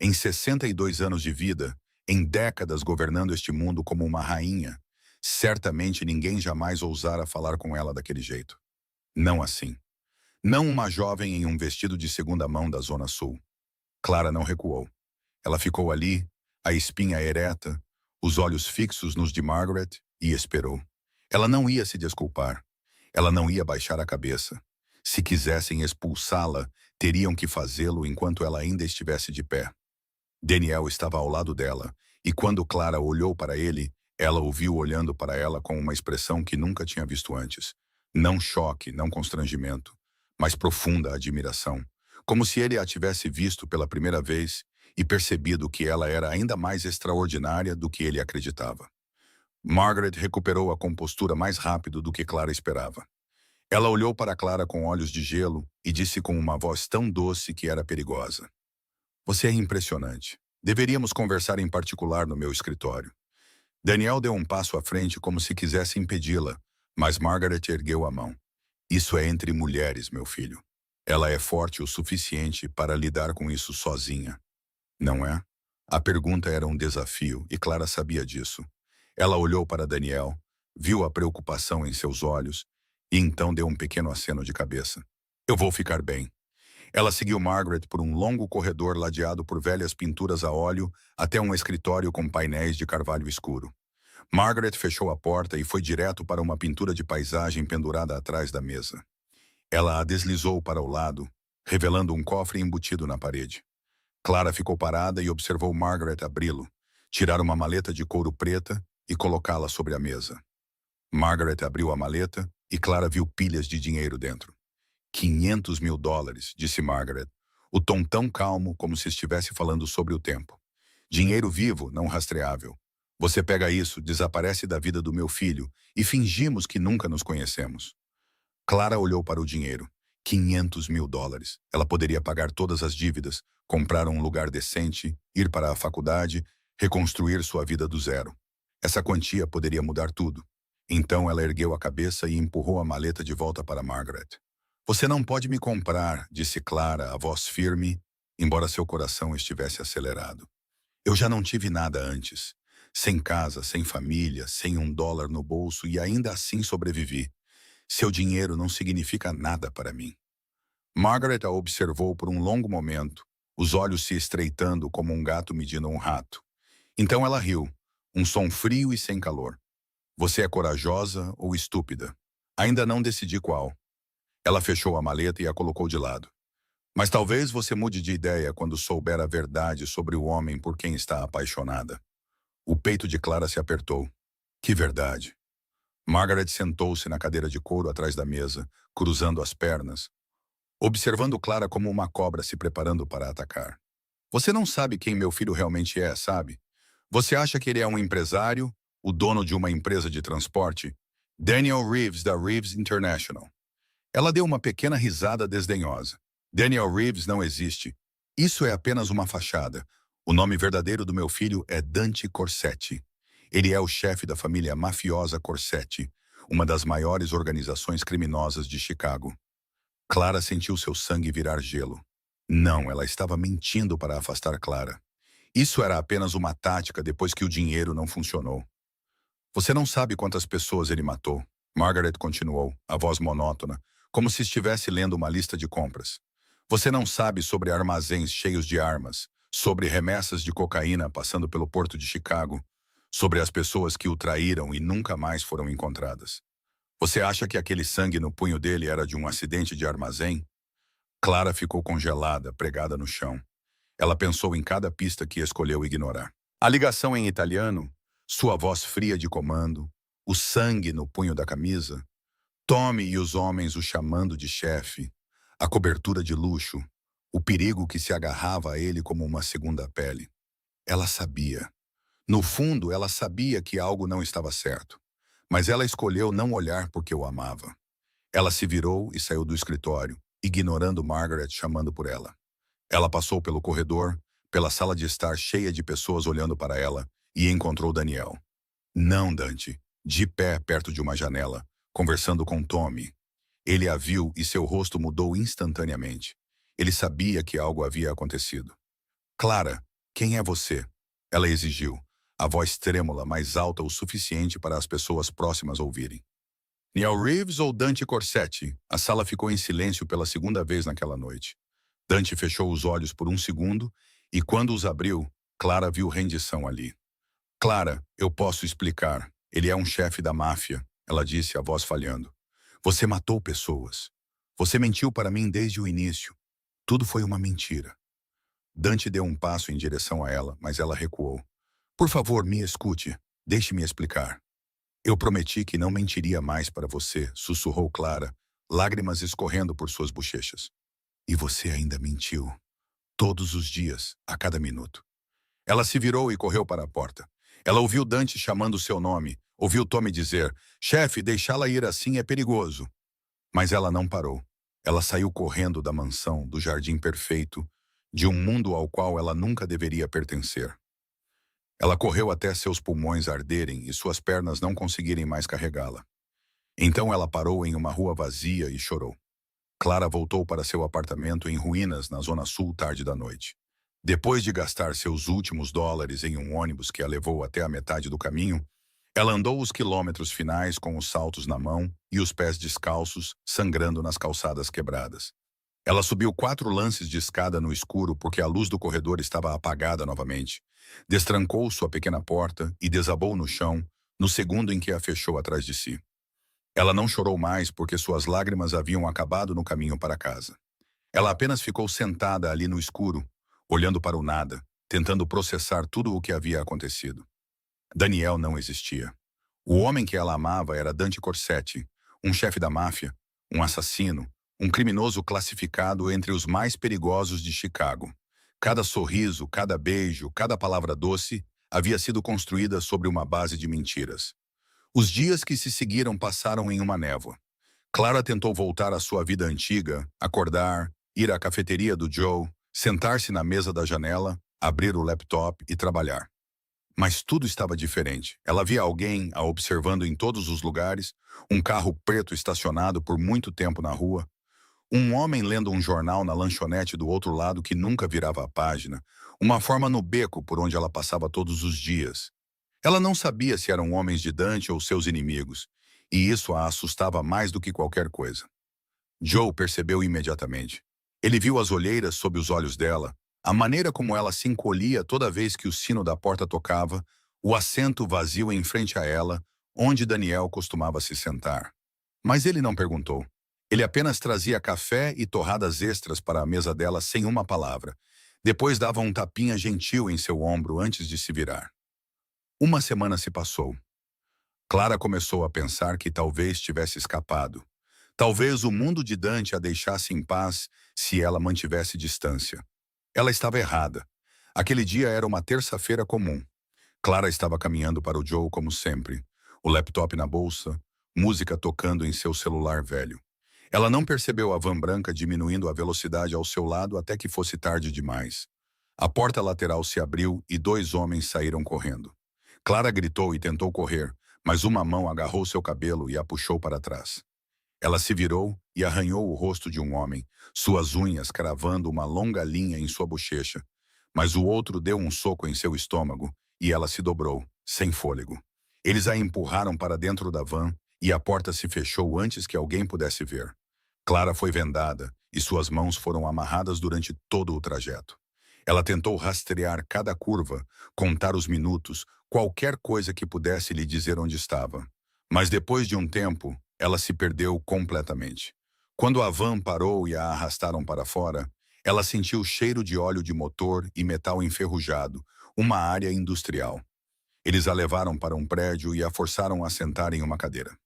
[SPEAKER 1] Em 62 anos de vida, em décadas governando este mundo como uma rainha. Certamente ninguém jamais ousara falar com ela daquele jeito. Não assim. Não uma jovem em um vestido de segunda mão da Zona Sul. Clara não recuou. Ela ficou ali, a espinha ereta, os olhos fixos nos de Margaret, e esperou. Ela não ia se desculpar. Ela não ia baixar a cabeça. Se quisessem expulsá-la, teriam que fazê-lo enquanto ela ainda estivesse de pé. Daniel estava ao lado dela, e quando Clara olhou para ele, ela o viu olhando para ela com uma expressão que nunca tinha visto antes. Não choque, não constrangimento, mas profunda admiração, como se ele a tivesse visto pela primeira vez e percebido que ela era ainda mais extraordinária do que ele acreditava. Margaret recuperou a compostura mais rápido do que Clara esperava. Ela olhou para Clara com olhos de gelo e disse com uma voz tão doce que era perigosa: "Você é impressionante. Deveríamos conversar em particular no meu escritório." Daniel deu um passo à frente como se quisesse impedi-la, mas Margaret ergueu a mão. "Isso é entre mulheres, meu filho. Ela é forte o suficiente para lidar com isso sozinha. Não é?" A pergunta era um desafio e Clara sabia disso. Ela olhou para Daniel, viu a preocupação em seus olhos e então deu um pequeno aceno de cabeça. "Eu vou ficar bem." Ela seguiu Margaret por um longo corredor ladeado por velhas pinturas a óleo até um escritório com painéis de carvalho escuro. Margaret fechou a porta e foi direto para uma pintura de paisagem pendurada atrás da mesa. Ela a deslizou para o lado, revelando um cofre embutido na parede. Clara ficou parada e observou Margaret abri-lo, tirar uma maleta de couro preta e colocá-la sobre a mesa. Margaret abriu a maleta e Clara viu pilhas de dinheiro dentro. $500.000, disse Margaret, o tom tão calmo como se estivesse falando sobre o tempo. "Dinheiro vivo, não rastreável. Você pega isso, desaparece da vida do meu filho e fingimos que nunca nos conhecemos." Clara olhou para o dinheiro. $500.000. Ela poderia pagar todas as dívidas, comprar um lugar decente, ir para a faculdade, reconstruir sua vida do zero. Essa quantia poderia mudar tudo. Então ela ergueu a cabeça e empurrou a maleta de volta para Margaret. "Você não pode me comprar", disse Clara, a voz firme, embora seu coração estivesse acelerado. "Eu já não tive nada antes. Sem casa, sem família, sem $1 no bolso e ainda assim sobrevivi. Seu dinheiro não significa nada para mim." Margaret a observou por um longo momento, os olhos se estreitando como um gato medindo um rato. Então ela riu, um som frio e sem calor. "Você é corajosa ou estúpida? Ainda não decidi qual." Ela fechou a maleta e a colocou de lado. "Mas talvez você mude de ideia quando souber a verdade sobre o homem por quem está apaixonada." O peito de Clara se apertou. "Que verdade?" Margaret sentou-se na cadeira de couro atrás da mesa, cruzando as pernas, observando Clara como uma cobra se preparando para atacar. "Você não sabe quem meu filho realmente é, sabe? Você acha que ele é um empresário, o dono de uma empresa de transporte? Daniel Reeves, da Reeves International." Ela deu uma pequena risada desdenhosa. "Daniel Reeves não existe. Isso é apenas uma fachada. O nome verdadeiro do meu filho é Dante Corsetti. Ele é o chefe da família mafiosa Corsetti, uma das maiores organizações criminosas de Chicago." Clara sentiu seu sangue virar gelo. Não, ela estava mentindo para afastar Clara. Isso era apenas uma tática depois que o dinheiro não funcionou. "Você não sabe quantas pessoas ele matou." Margaret continuou, a voz monótona, como se estivesse lendo uma lista de compras. "Você não sabe sobre armazéns cheios de armas, sobre remessas de cocaína passando pelo porto de Chicago, sobre as pessoas que o traíram e nunca mais foram encontradas. Você acha que aquele sangue no punho dele era de um acidente de armazém?" Clara ficou congelada, pregada no chão. Ela pensou em cada pista que escolheu ignorar. A ligação em italiano, sua voz fria de comando, o sangue no punho da camisa, Tommy e os homens o chamando de chefe, a cobertura de luxo, o perigo que se agarrava a ele como uma segunda pele. Ela sabia. No fundo, ela sabia que algo não estava certo, mas ela escolheu não olhar porque o amava. Ela se virou e saiu do escritório, ignorando Margaret chamando por ela. Ela passou pelo corredor, pela sala de estar cheia de pessoas olhando para ela, e encontrou Daniel. Não, Dante, de pé perto de uma janela, conversando com Tommy. Ele a viu e seu rosto mudou instantaneamente. Ele sabia que algo havia acontecido. "Clara, quem é você?" Ela exigiu, a voz trêmula mais alta o suficiente para as pessoas próximas ouvirem. Neil Reeves ou Dante Corsetti? A sala ficou em silêncio pela segunda vez naquela noite. Dante fechou os olhos por um segundo e, quando os abriu, Clara viu rendição ali. Clara, eu posso explicar. Ele é um chefe da máfia, ela disse, a voz falhando. Você matou pessoas. Você mentiu para mim desde o início. Tudo foi uma mentira. Dante deu um passo em direção a ela, mas ela recuou. Por favor, me escute. Deixe-me explicar. Eu prometi que não mentiria mais para você, sussurrou Clara, lágrimas escorrendo por suas bochechas. E você ainda mentiu. Todos os dias, a cada minuto. Ela se virou e correu para a porta. Ela ouviu Dante chamando seu nome, ouviu Tommy dizer, chefe, deixá-la ir assim é perigoso. Mas ela não parou. Ela saiu correndo da mansão, do jardim perfeito, de um mundo ao qual ela nunca deveria pertencer. Ela correu até seus pulmões arderem e suas pernas não conseguirem mais carregá-la. Então ela parou em uma rua vazia e chorou. Clara voltou para seu apartamento em ruínas na zona sul tarde da noite. Depois de gastar seus últimos dólares em um ônibus que a levou até a metade do caminho, ela andou os quilômetros finais com os saltos na mão e os pés descalços, sangrando nas calçadas quebradas. Ela subiu 4 lances de escada no escuro porque a luz do corredor estava apagada novamente. Destrancou sua pequena porta e desabou no chão no segundo em que a fechou atrás de si. Ela não chorou mais porque suas lágrimas haviam acabado no caminho para casa. Ela apenas ficou sentada ali no escuro, olhando para o nada, tentando processar tudo o que havia acontecido. Daniel não existia. O homem que ela amava era Dante Corsetti, um chefe da máfia, um assassino, um criminoso classificado entre os mais perigosos de Chicago. Cada sorriso, cada beijo, cada palavra doce havia sido construída sobre uma base de mentiras. Os dias que se seguiram passaram em uma névoa. Clara tentou voltar à sua vida antiga, acordar, ir à cafeteria do Joe, sentar-se na mesa da janela, abrir o laptop e trabalhar. Mas tudo estava diferente. Ela via alguém a observando em todos os lugares, um carro preto estacionado por muito tempo na rua, um homem lendo um jornal na lanchonete do outro lado que nunca virava a página, uma forma no beco por onde ela passava todos os dias. Ela não sabia se eram homens de Dante ou seus inimigos, e isso a assustava mais do que qualquer coisa. Joe percebeu imediatamente. Ele viu as olheiras sob os olhos dela, a maneira como ela se encolhia toda vez que o sino da porta tocava, o assento vazio em frente a ela, onde Daniel costumava se sentar. Mas ele não perguntou. Ele apenas trazia café e torradas extras para a mesa dela sem uma palavra. Depois dava um tapinha gentil em seu ombro antes de se virar. Uma semana se passou. Clara começou a pensar que talvez tivesse escapado. Talvez o mundo de Dante a deixasse em paz se ela mantivesse distância. Ela estava errada. Aquele dia era uma terça-feira comum. Clara estava caminhando para o Joe como sempre, o laptop na bolsa, música tocando em seu celular velho. Ela não percebeu a van branca diminuindo a velocidade ao seu lado até que fosse tarde demais. A porta lateral se abriu e 2 homens saíram correndo. Clara gritou e tentou correr, mas uma mão agarrou seu cabelo e a puxou para trás. Ela se virou e arranhou o rosto de um homem, suas unhas cravando uma longa linha em sua bochecha. Mas o outro deu um soco em seu estômago e ela se dobrou, sem fôlego. Eles a empurraram para dentro da van e a porta se fechou antes que alguém pudesse ver. Clara foi vendada e suas mãos foram amarradas durante todo o trajeto. Ela tentou rastrear cada curva, contar os minutos, qualquer coisa que pudesse lhe dizer onde estava. Mas depois de um tempo, ela se perdeu completamente. Quando a van parou e a arrastaram para fora, ela sentiu cheiro de óleo de motor e metal enferrujado, uma área industrial. Eles a levaram para um prédio e a forçaram a sentar em uma cadeira.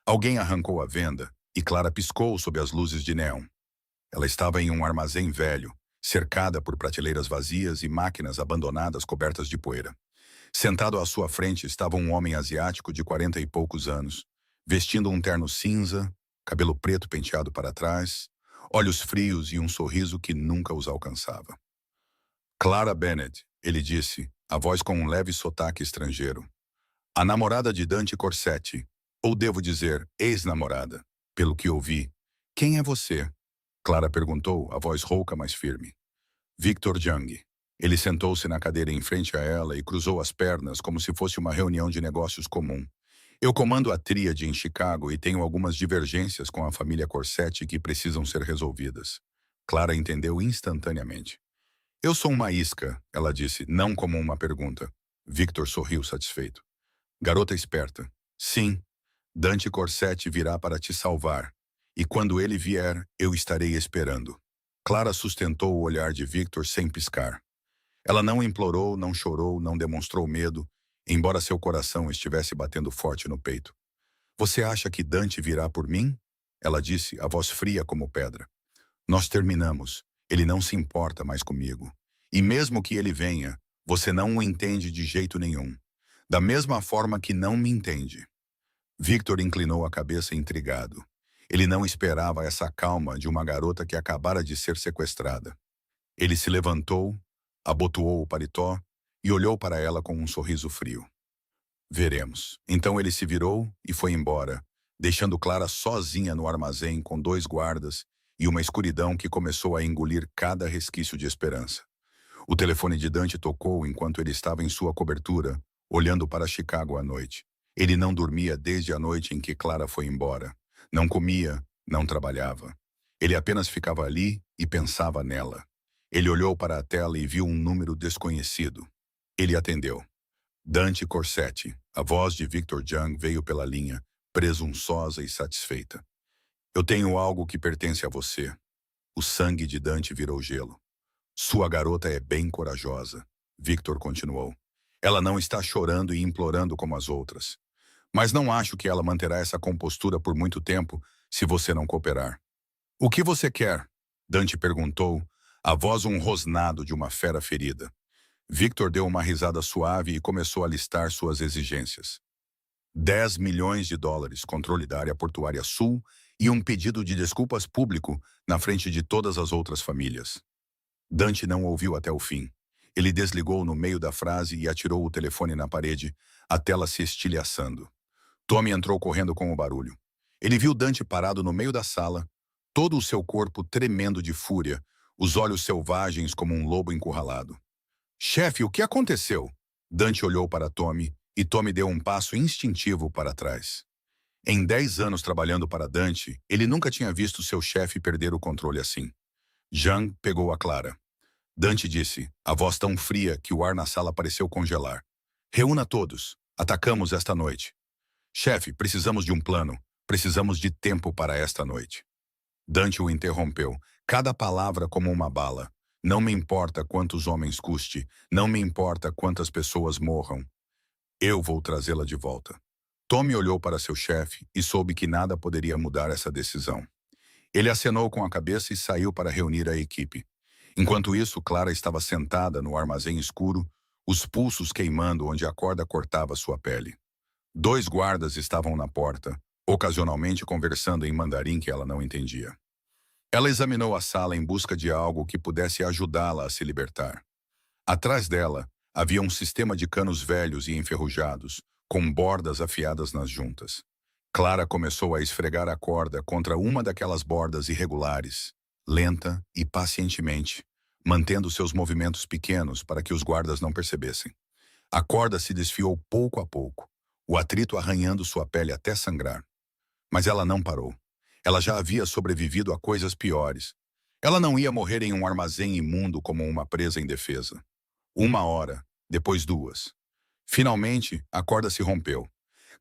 [SPEAKER 1] Alguém arrancou a venda e Clara piscou sob as luzes de neon. Ela estava em um armazém velho, cercada por prateleiras vazias e máquinas abandonadas cobertas de poeira. Sentado à sua frente estava um homem asiático de 40 e poucos anos, vestindo um terno cinza, cabelo preto penteado para trás, olhos frios e um sorriso que nunca os alcançava. Clara Bennett, ele disse, a voz com um leve sotaque estrangeiro. A namorada de Dante Corsetti, ou devo dizer, ex-namorada, pelo que ouvi. Quem é você? Clara perguntou, a voz rouca mas firme. Victor Jung. Ele sentou-se na cadeira em frente a ela e cruzou as pernas como se fosse uma reunião de negócios comum. Eu comando a tríade em Chicago e tenho algumas divergências com a família Corsetti que precisam ser resolvidas. Clara entendeu instantaneamente. Eu sou uma isca, ela disse, não como uma pergunta. Victor sorriu satisfeito. Garota esperta. Sim, Dante Corsetti virá para te salvar. E quando ele vier, eu estarei esperando. Clara sustentou o olhar de Victor sem piscar. Ela não implorou, não chorou, não demonstrou medo, embora seu coração estivesse batendo forte no peito. Você acha que Dante virá por mim? Ela disse, a voz fria como pedra. Nós terminamos. Ele não se importa mais comigo. E mesmo que ele venha, você não o entende de jeito nenhum. Da mesma forma que não me entende. Victor inclinou a cabeça intrigado. Ele não esperava essa calma de uma garota que acabara de ser sequestrada. Ele se levantou, abotoou o paletó e olhou para ela com um sorriso frio. Veremos. Então ele se virou e foi embora, deixando Clara sozinha no armazém com 2 guardas e uma escuridão que começou a engolir cada resquício de esperança. O telefone de Dante tocou enquanto ele estava em sua cobertura, olhando para Chicago à noite. Ele não dormia desde a noite em que Clara foi embora. Não comia, não trabalhava. Ele apenas ficava ali e pensava nela. Ele olhou para a tela e viu um número desconhecido. Ele atendeu. Dante Corsetti, a voz de Victor Jung veio pela linha, presunçosa e satisfeita. Eu tenho algo que pertence a você. O sangue de Dante virou gelo. Sua garota é bem corajosa, Victor continuou. Ela não está chorando e implorando como as outras. Mas não acho que ela manterá essa compostura por muito tempo se você não cooperar. O que você quer? Dante perguntou, a voz um rosnado de uma fera ferida. Victor deu uma risada suave e começou a listar suas exigências. 10 milhões de dólares, controle da área portuária sul e um pedido de desculpas público na frente de todas as outras famílias. Dante não ouviu até o fim. Ele desligou no meio da frase e atirou o telefone na parede, a tela se estilhaçando. Tommy entrou correndo com o barulho. Ele viu Dante parado no meio da sala, todo o seu corpo tremendo de fúria, os olhos selvagens como um lobo encurralado. Chefe, o que aconteceu? Dante olhou para Tommy e Tommy deu um passo instintivo para trás. Em 10 anos trabalhando para Dante, ele nunca tinha visto seu chefe perder o controle assim. Jung pegou a Clara. Dante disse, a voz tão fria que o ar na sala pareceu congelar. Reúna todos. Atacamos esta noite. Chefe, precisamos de um plano. Precisamos de tempo para esta noite. Dante o interrompeu, cada palavra como uma bala. Não me importa quantos homens custe, não me importa quantas pessoas morram. Eu vou trazê-la de volta. Tommy olhou para seu chefe e soube que nada poderia mudar essa decisão. Ele acenou com a cabeça e saiu para reunir a equipe. Enquanto isso, Clara estava sentada no armazém escuro, os pulsos queimando onde a corda cortava sua pele. 2 guardas estavam na porta, ocasionalmente conversando em mandarim que ela não entendia. Ela examinou a sala em busca de algo que pudesse ajudá-la a se libertar. Atrás dela, havia um sistema de canos velhos e enferrujados, com bordas afiadas nas juntas. Clara começou a esfregar a corda contra uma daquelas bordas irregulares, lenta e pacientemente, mantendo seus movimentos pequenos para que os guardas não percebessem. A corda se desfiou pouco a pouco, o atrito arranhando sua pele até sangrar. Mas ela não parou. Ela já havia sobrevivido a coisas piores. Ela não ia morrer em um armazém imundo como uma presa indefesa. 1 hora, depois 2. Finalmente, a corda se rompeu.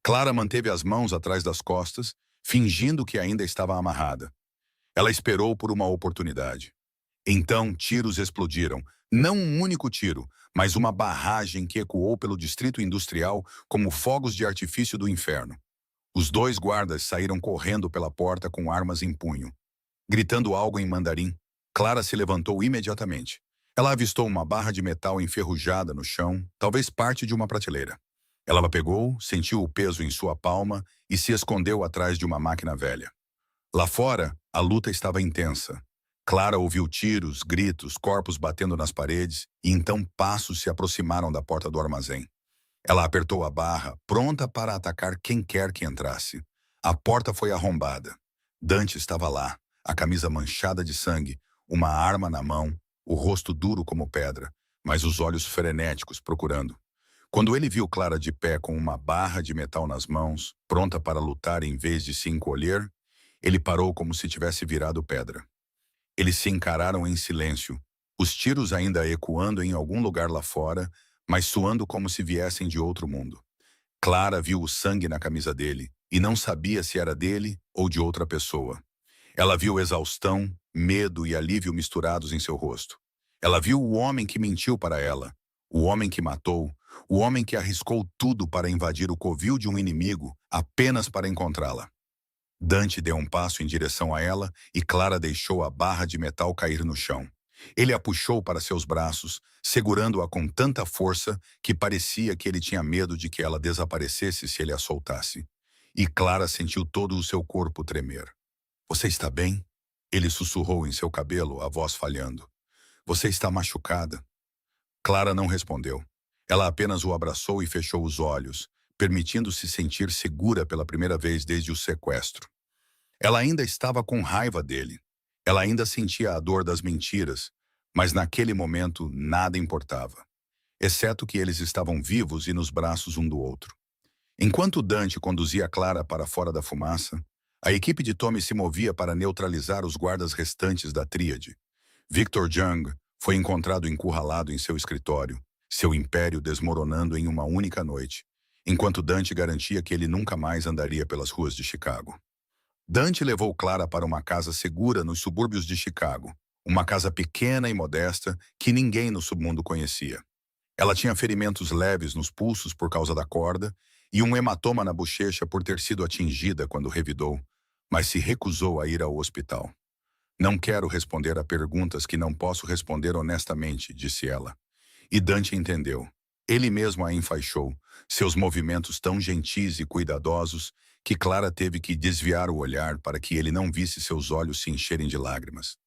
[SPEAKER 1] Clara manteve as mãos atrás das costas, fingindo que ainda estava amarrada. Ela esperou por uma oportunidade. Então, tiros explodiram. Não um único tiro, mas uma barragem que ecoou pelo distrito industrial como fogos de artifício do inferno. Os 2 guardas saíram correndo pela porta com armas em punho. Gritando algo em mandarim, Clara se levantou imediatamente. Ela avistou uma barra de metal enferrujada no chão, talvez parte de uma prateleira. Ela a pegou, sentiu o peso em sua palma e se escondeu atrás de uma máquina velha. Lá fora, a luta estava intensa. Clara ouviu tiros, gritos, corpos batendo nas paredes e então passos se aproximaram da porta do armazém. Ela apertou a barra, pronta para atacar quem quer que entrasse. A porta foi arrombada. Dante estava lá, a camisa manchada de sangue, uma arma na mão, o rosto duro como pedra, mas os olhos frenéticos procurando. Quando ele viu Clara de pé com uma barra de metal nas mãos, pronta para lutar em vez de se encolher, ele parou como se tivesse virado pedra. Eles se encararam em silêncio, os tiros ainda ecoando em algum lugar lá fora, mas soando como se viessem de outro mundo. Clara viu o sangue na camisa dele e não sabia se era dele ou de outra pessoa. Ela viu exaustão, medo e alívio misturados em seu rosto. Ela viu o homem que mentiu para ela, o homem que matou, o homem que arriscou tudo para invadir o covil de um inimigo apenas para encontrá-la. Dante deu um passo em direção a ela e Clara deixou a barra de metal cair no chão. Ele a puxou para seus braços, segurando-a com tanta força que parecia que ele tinha medo de que ela desaparecesse se ele a soltasse. E Clara sentiu todo o seu corpo tremer. "Você está bem?" Ele sussurrou em seu cabelo, a voz falhando. "Você está machucada?" Clara não respondeu. Ela apenas o abraçou e fechou os olhos, permitindo-se sentir segura pela primeira vez desde o sequestro. Ela ainda estava com raiva dele. Ela ainda sentia a dor das mentiras, mas naquele momento nada importava, exceto que eles estavam vivos e nos braços um do outro. Enquanto Dante conduzia Clara para fora da fumaça, a equipe de Tommy se movia para neutralizar os guardas restantes da tríade. Victor Jung foi encontrado encurralado em seu escritório, seu império desmoronando em uma única noite, enquanto Dante garantia que ele nunca mais andaria pelas ruas de Chicago. Dante levou Clara para uma casa segura nos subúrbios de Chicago, uma casa pequena e modesta que ninguém no submundo conhecia. Ela tinha ferimentos leves nos pulsos por causa da corda e um hematoma na bochecha por ter sido atingida quando revidou, mas se recusou a ir ao hospital. "Não quero responder a perguntas que não posso responder honestamente", disse ela. E Dante entendeu. Ele mesmo a enfaixou, seus movimentos tão gentis e cuidadosos que Clara teve que desviar o olhar para que ele não visse seus olhos se encherem de lágrimas.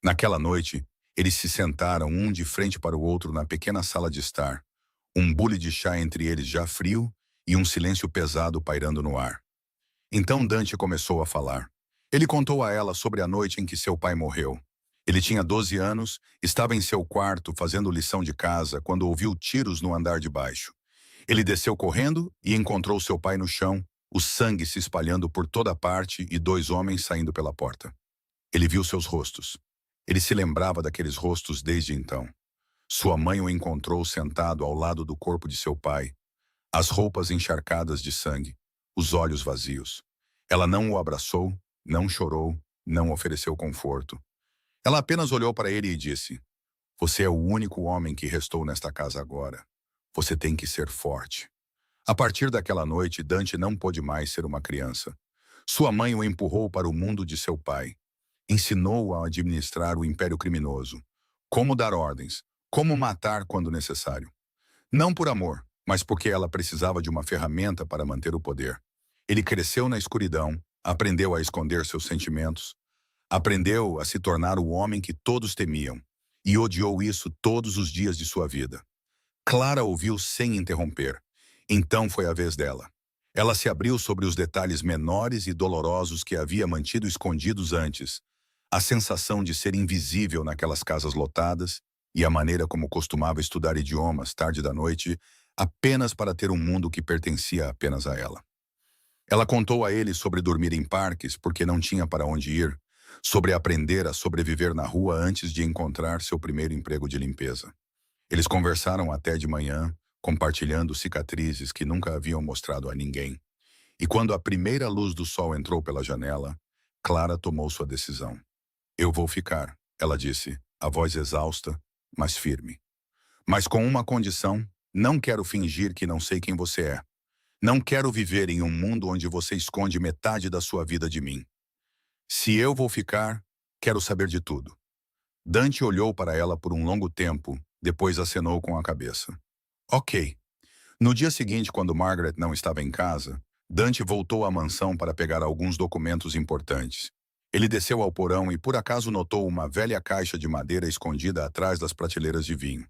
[SPEAKER 1] Naquela noite, eles se sentaram um de frente para o outro na pequena sala de estar, um bule de chá entre eles já frio e um silêncio pesado pairando no ar. Então Dante começou a falar. Ele contou a ela sobre a noite em que seu pai morreu. Ele tinha 12 anos, estava em seu quarto fazendo lição de casa quando ouviu tiros no andar de baixo. Ele desceu correndo e encontrou seu pai no chão, o sangue se espalhando por toda parte e dois homens saindo pela porta. Ele viu seus rostos. Ele se lembrava daqueles rostos desde então. Sua mãe o encontrou sentado ao lado do corpo de seu pai, as roupas encharcadas de sangue, os olhos vazios. Ela não o abraçou, não chorou, não ofereceu conforto. Ela apenas olhou para ele e disse: "Você é o único homem que restou nesta casa agora. Você tem que ser forte." A partir daquela noite, Dante não pôde mais ser uma criança. Sua mãe o empurrou para o mundo de seu pai. Ensinou-o a administrar o império criminoso, como dar ordens, como matar quando necessário. Não por amor, mas porque ela precisava de uma ferramenta para manter o poder. Ele cresceu na escuridão, aprendeu a esconder seus sentimentos, aprendeu a se tornar o homem que todos temiam, e odiou isso todos os dias de sua vida. Clara ouviu sem interromper. Então foi a vez dela. Ela se abriu sobre os detalhes menores e dolorosos que havia mantido escondidos antes, a sensação de ser invisível naquelas casas lotadas e a maneira como costumava estudar idiomas tarde da noite apenas para ter um mundo que pertencia apenas a ela. Ela contou a ele sobre dormir em parques porque não tinha para onde ir, sobre aprender a sobreviver na rua antes de encontrar seu primeiro emprego de limpeza. Eles conversaram até de manhã, compartilhando cicatrizes que nunca haviam mostrado a ninguém. E quando a primeira luz do sol entrou pela janela, Clara tomou sua decisão. "Eu vou ficar", ela disse, a voz exausta, mas firme. "Mas com uma condição: não quero fingir que não sei quem você é. Não quero viver em um mundo onde você esconde metade da sua vida de mim. Se eu vou ficar, quero saber de tudo." Dante olhou para ela por um longo tempo, depois acenou com a cabeça. "Ok." No dia seguinte, quando Margaret não estava em casa, Dante voltou à mansão para pegar alguns documentos importantes. Ele desceu ao porão e por acaso notou uma velha caixa de madeira escondida atrás das prateleiras de vinho.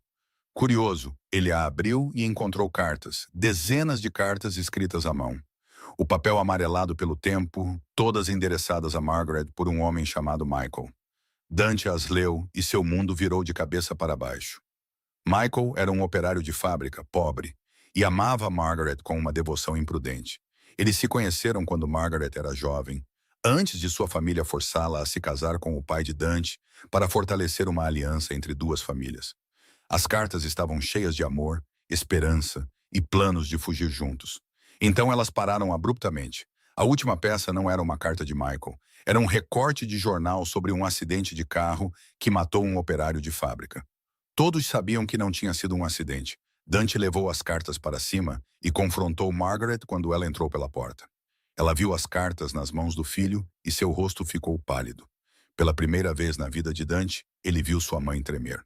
[SPEAKER 1] Curioso, ele a abriu e encontrou cartas, dezenas de cartas escritas à mão. O papel amarelado pelo tempo, todas endereçadas a Margaret por um homem chamado Michael. Dante as leu e seu mundo virou de cabeça para baixo. Michael era um operário de fábrica, pobre, e amava Margaret com uma devoção imprudente. Eles se conheceram quando Margaret era jovem, antes de sua família forçá-la a se casar com o pai de Dante para fortalecer uma aliança entre duas famílias. As cartas estavam cheias de amor, esperança e planos de fugir juntos. Então elas pararam abruptamente. A última peça não era uma carta de Michael, era um recorte de jornal sobre um acidente de carro que matou um operário de fábrica. Todos sabiam que não tinha sido um acidente. Dante levou as cartas para cima e confrontou Margaret quando ela entrou pela porta. Ela viu as cartas nas mãos do filho e seu rosto ficou pálido. Pela primeira vez na vida de Dante, ele viu sua mãe tremer.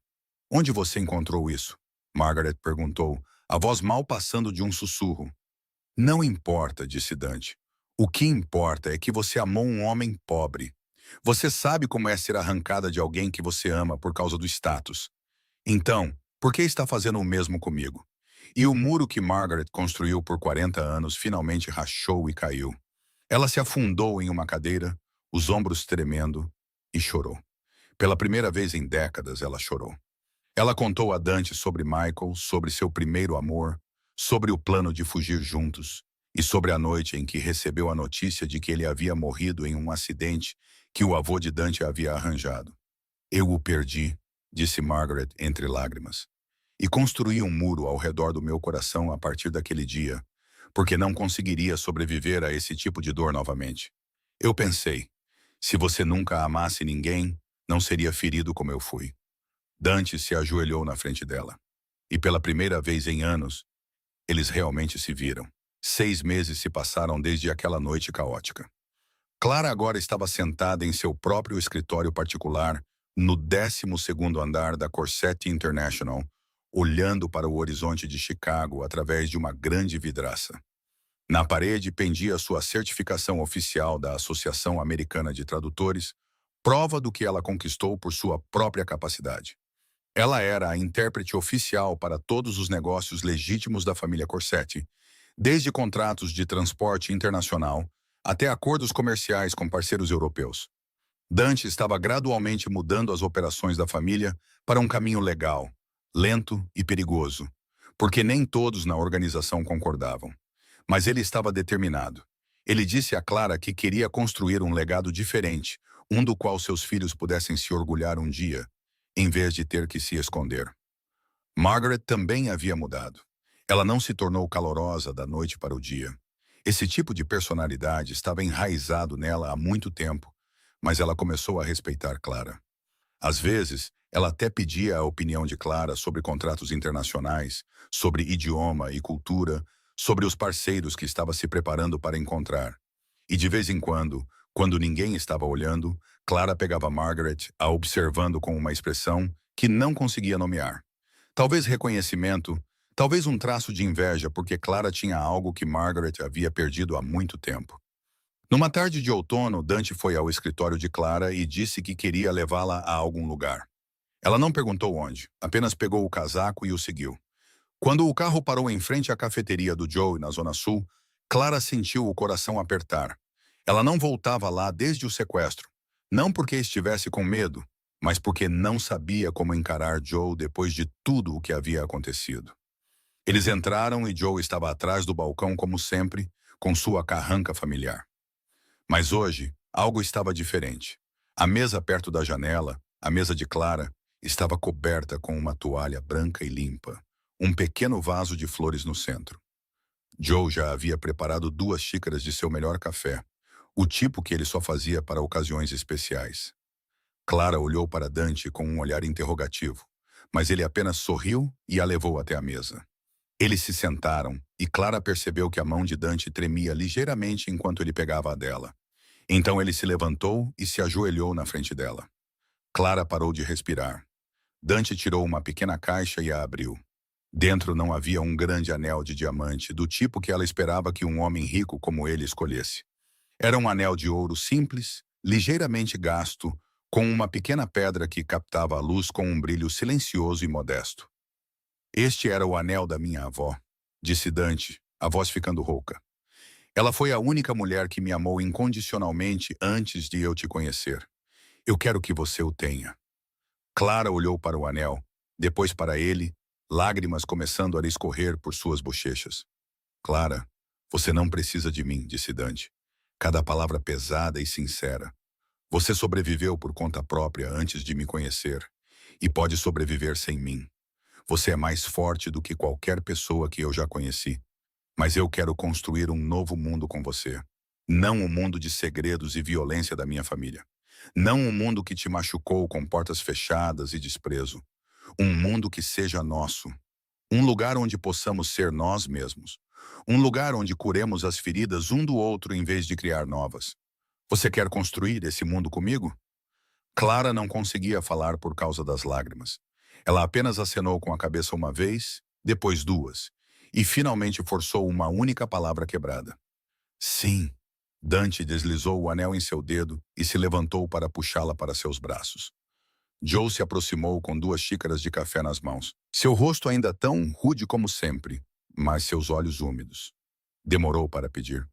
[SPEAKER 1] "Onde você encontrou isso?" Margaret perguntou, a voz mal passando de um sussurro. "Não importa", disse Dante. "O que importa é que você amou um homem pobre. Você sabe como é ser arrancada de alguém que você ama por causa do status. Então, por que está fazendo o mesmo comigo?" E o muro que Margaret construiu por 40 anos finalmente rachou e caiu. Ela se afundou em uma cadeira, os ombros tremendo, e chorou. Pela primeira vez em décadas, ela chorou. Ela contou a Dante sobre Michael, sobre seu primeiro amor, sobre o plano de fugir juntos, e sobre a noite em que recebeu a notícia de que ele havia morrido em um acidente que o avô de Dante havia arranjado. "Eu o perdi", disse Margaret entre lágrimas, "e construí um muro ao redor do meu coração a partir daquele dia, porque não conseguiria sobreviver a esse tipo de dor novamente. Eu pensei, se você nunca amasse ninguém, não seria ferido como eu fui." Dante se ajoelhou na frente dela. E pela primeira vez em anos, eles realmente se viram. 6 meses se passaram desde aquela noite caótica. Clara agora estava sentada em seu próprio escritório particular, no 12º andar da Corsetti International, olhando para o horizonte de Chicago através de uma grande vidraça. Na parede pendia sua certificação oficial da Associação Americana de Tradutores, prova do que ela conquistou por sua própria capacidade. Ela era a intérprete oficial para todos os negócios legítimos da família Corsetti, desde contratos de transporte internacional até acordos comerciais com parceiros europeus. Dante estava gradualmente mudando as operações da família para um caminho legal, lento e perigoso, porque nem todos na organização concordavam. Mas ele estava determinado. Ele disse a Clara que queria construir um legado diferente, um do qual seus filhos pudessem se orgulhar um dia, em vez de ter que se esconder. Margaret também havia mudado. Ela não se tornou calorosa da noite para o dia. Esse tipo de personalidade estava enraizado nela há muito tempo, mas ela começou a respeitar Clara. Às vezes, ela até pedia a opinião de Clara sobre contratos internacionais, sobre idioma e cultura, sobre os parceiros que estava se preparando para encontrar. E de vez em quando ninguém estava olhando, Clara pegava Margaret a observando com uma expressão que não conseguia nomear. Talvez reconhecimento, talvez um traço de inveja, porque Clara tinha algo que Margaret havia perdido há muito tempo. Numa tarde de outono, Dante foi ao escritório de Clara e disse que queria levá-la a algum lugar. Ela não perguntou onde, apenas pegou o casaco e o seguiu. Quando o carro parou em frente à cafeteria do Joe, na Zona Sul, Clara sentiu o coração apertar. Ela não voltava lá desde o sequestro. Não porque estivesse com medo, mas porque não sabia como encarar Joe depois de tudo o que havia acontecido. Eles entraram e Joe estava atrás do balcão como sempre, com sua carranca familiar. Mas hoje, algo estava diferente. A mesa perto da janela, a mesa de Clara, estava coberta com uma toalha branca e limpa, um pequeno vaso de flores no centro. Joe já havia preparado 2 xícaras de seu melhor café, o tipo que ele só fazia para ocasiões especiais. Clara olhou para Dante com um olhar interrogativo, mas ele apenas sorriu e a levou até a mesa. Eles se sentaram e Clara percebeu que a mão de Dante tremia ligeiramente enquanto ele pegava a dela. Então ele se levantou e se ajoelhou na frente dela. Clara parou de respirar. Dante tirou uma pequena caixa e a abriu. Dentro não havia um grande anel de diamante, do tipo que ela esperava que um homem rico como ele escolhesse. Era um anel de ouro simples, ligeiramente gasto, com uma pequena pedra que captava a luz com um brilho silencioso e modesto. "Este era o anel da minha avó", disse Dante, a voz ficando rouca. "Ela foi a única mulher que me amou incondicionalmente antes de eu te conhecer. Eu quero que você o tenha." Clara olhou para o anel, depois para ele, lágrimas começando a escorrer por suas bochechas. Clara, você não precisa de mim, disse Dante. Cada palavra pesada e sincera. Você sobreviveu por conta própria antes de me conhecer, e pode sobreviver sem mim. Você é mais forte do que qualquer pessoa que eu já conheci. Mas eu quero construir um novo mundo com você. Não o mundo de segredos e violência da minha família. Não um mundo que te machucou com portas fechadas e desprezo. Um mundo que seja nosso. Um lugar onde possamos ser nós mesmos. Um lugar onde curemos as feridas um do outro em vez de criar novas. Você quer construir esse mundo comigo? Clara não conseguia falar por causa das lágrimas. Ela apenas acenou com a cabeça uma vez, depois duas, e finalmente forçou uma única palavra quebrada. Sim. Dante deslizou o anel em seu dedo e se levantou para puxá-la para seus braços. Joe se aproximou com 2 xícaras de café nas mãos. Seu rosto ainda tão rude como sempre, mas seus olhos úmidos. Demorou para pedir.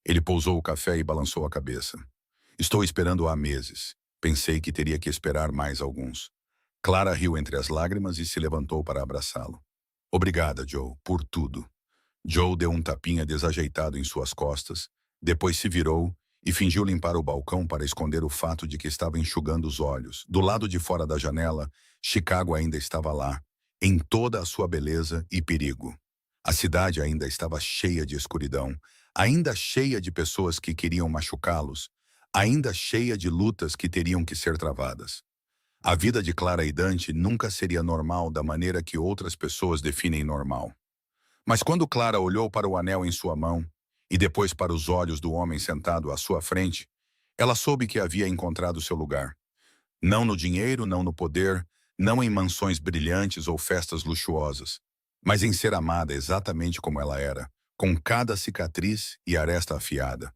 [SPEAKER 1] Ele pousou o café e balançou a cabeça. Estou esperando há meses. Pensei que teria que esperar mais alguns. Clara riu entre as lágrimas e se levantou para abraçá-lo. Obrigada, Joe, por tudo. Joe deu um tapinha desajeitado em suas costas, depois se virou e fingiu limpar o balcão para esconder o fato de que estava enxugando os olhos. Do lado de fora da janela, Chicago ainda estava lá, em toda a sua beleza e perigo. A cidade ainda estava cheia de escuridão, ainda cheia de pessoas que queriam machucá-los, ainda cheia de lutas que teriam que ser travadas. A vida de Clara e Dante nunca seria normal da maneira que outras pessoas definem normal. Mas quando Clara olhou para o anel em sua mão, e depois para os olhos do homem sentado à sua frente, ela soube que havia encontrado seu lugar. Não no dinheiro, não no poder, não em mansões brilhantes ou festas luxuosas, mas em ser amada exatamente como ela era, com cada cicatriz e aresta afiada,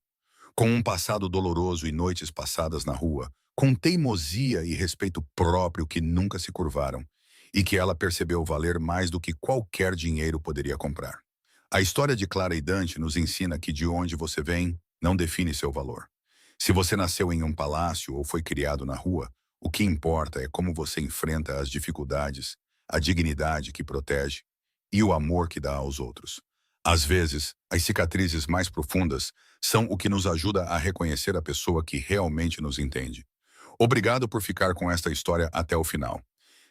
[SPEAKER 1] com um passado doloroso e noites passadas na rua, com teimosia e respeito próprio que nunca se curvaram, e que ela percebeu valer mais do que qualquer dinheiro poderia comprar. A história de Clara e Dante nos ensina que de onde você vem não define seu valor. Se você nasceu em um palácio ou foi criado na rua, o que importa é como você enfrenta as dificuldades, a dignidade que protege e o amor que dá aos outros. Às vezes, as cicatrizes mais profundas são o que nos ajuda a reconhecer a pessoa que realmente nos entende. Obrigado por ficar com esta história até o final.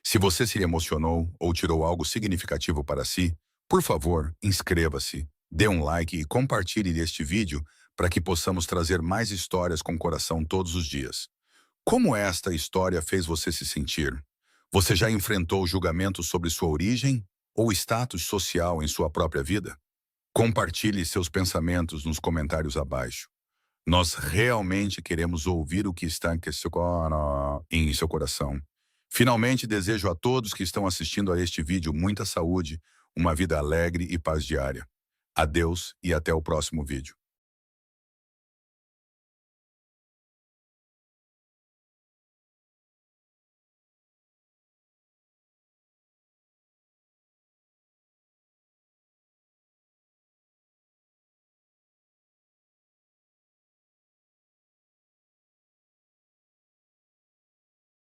[SPEAKER 1] Se você se emocionou ou tirou algo significativo para si, por favor, inscreva-se, dê um like e compartilhe este vídeo para que possamos trazer mais histórias com coração todos os dias. Como esta história fez você se sentir? Você já enfrentou julgamentos sobre sua origem ou status social em sua própria vida? Compartilhe seus pensamentos nos comentários abaixo. Nós realmente queremos ouvir o que está em seu coração. Finalmente, desejo a todos que estão assistindo a este vídeo muita saúde, uma vida alegre e paz diária. Adeus e até o próximo vídeo.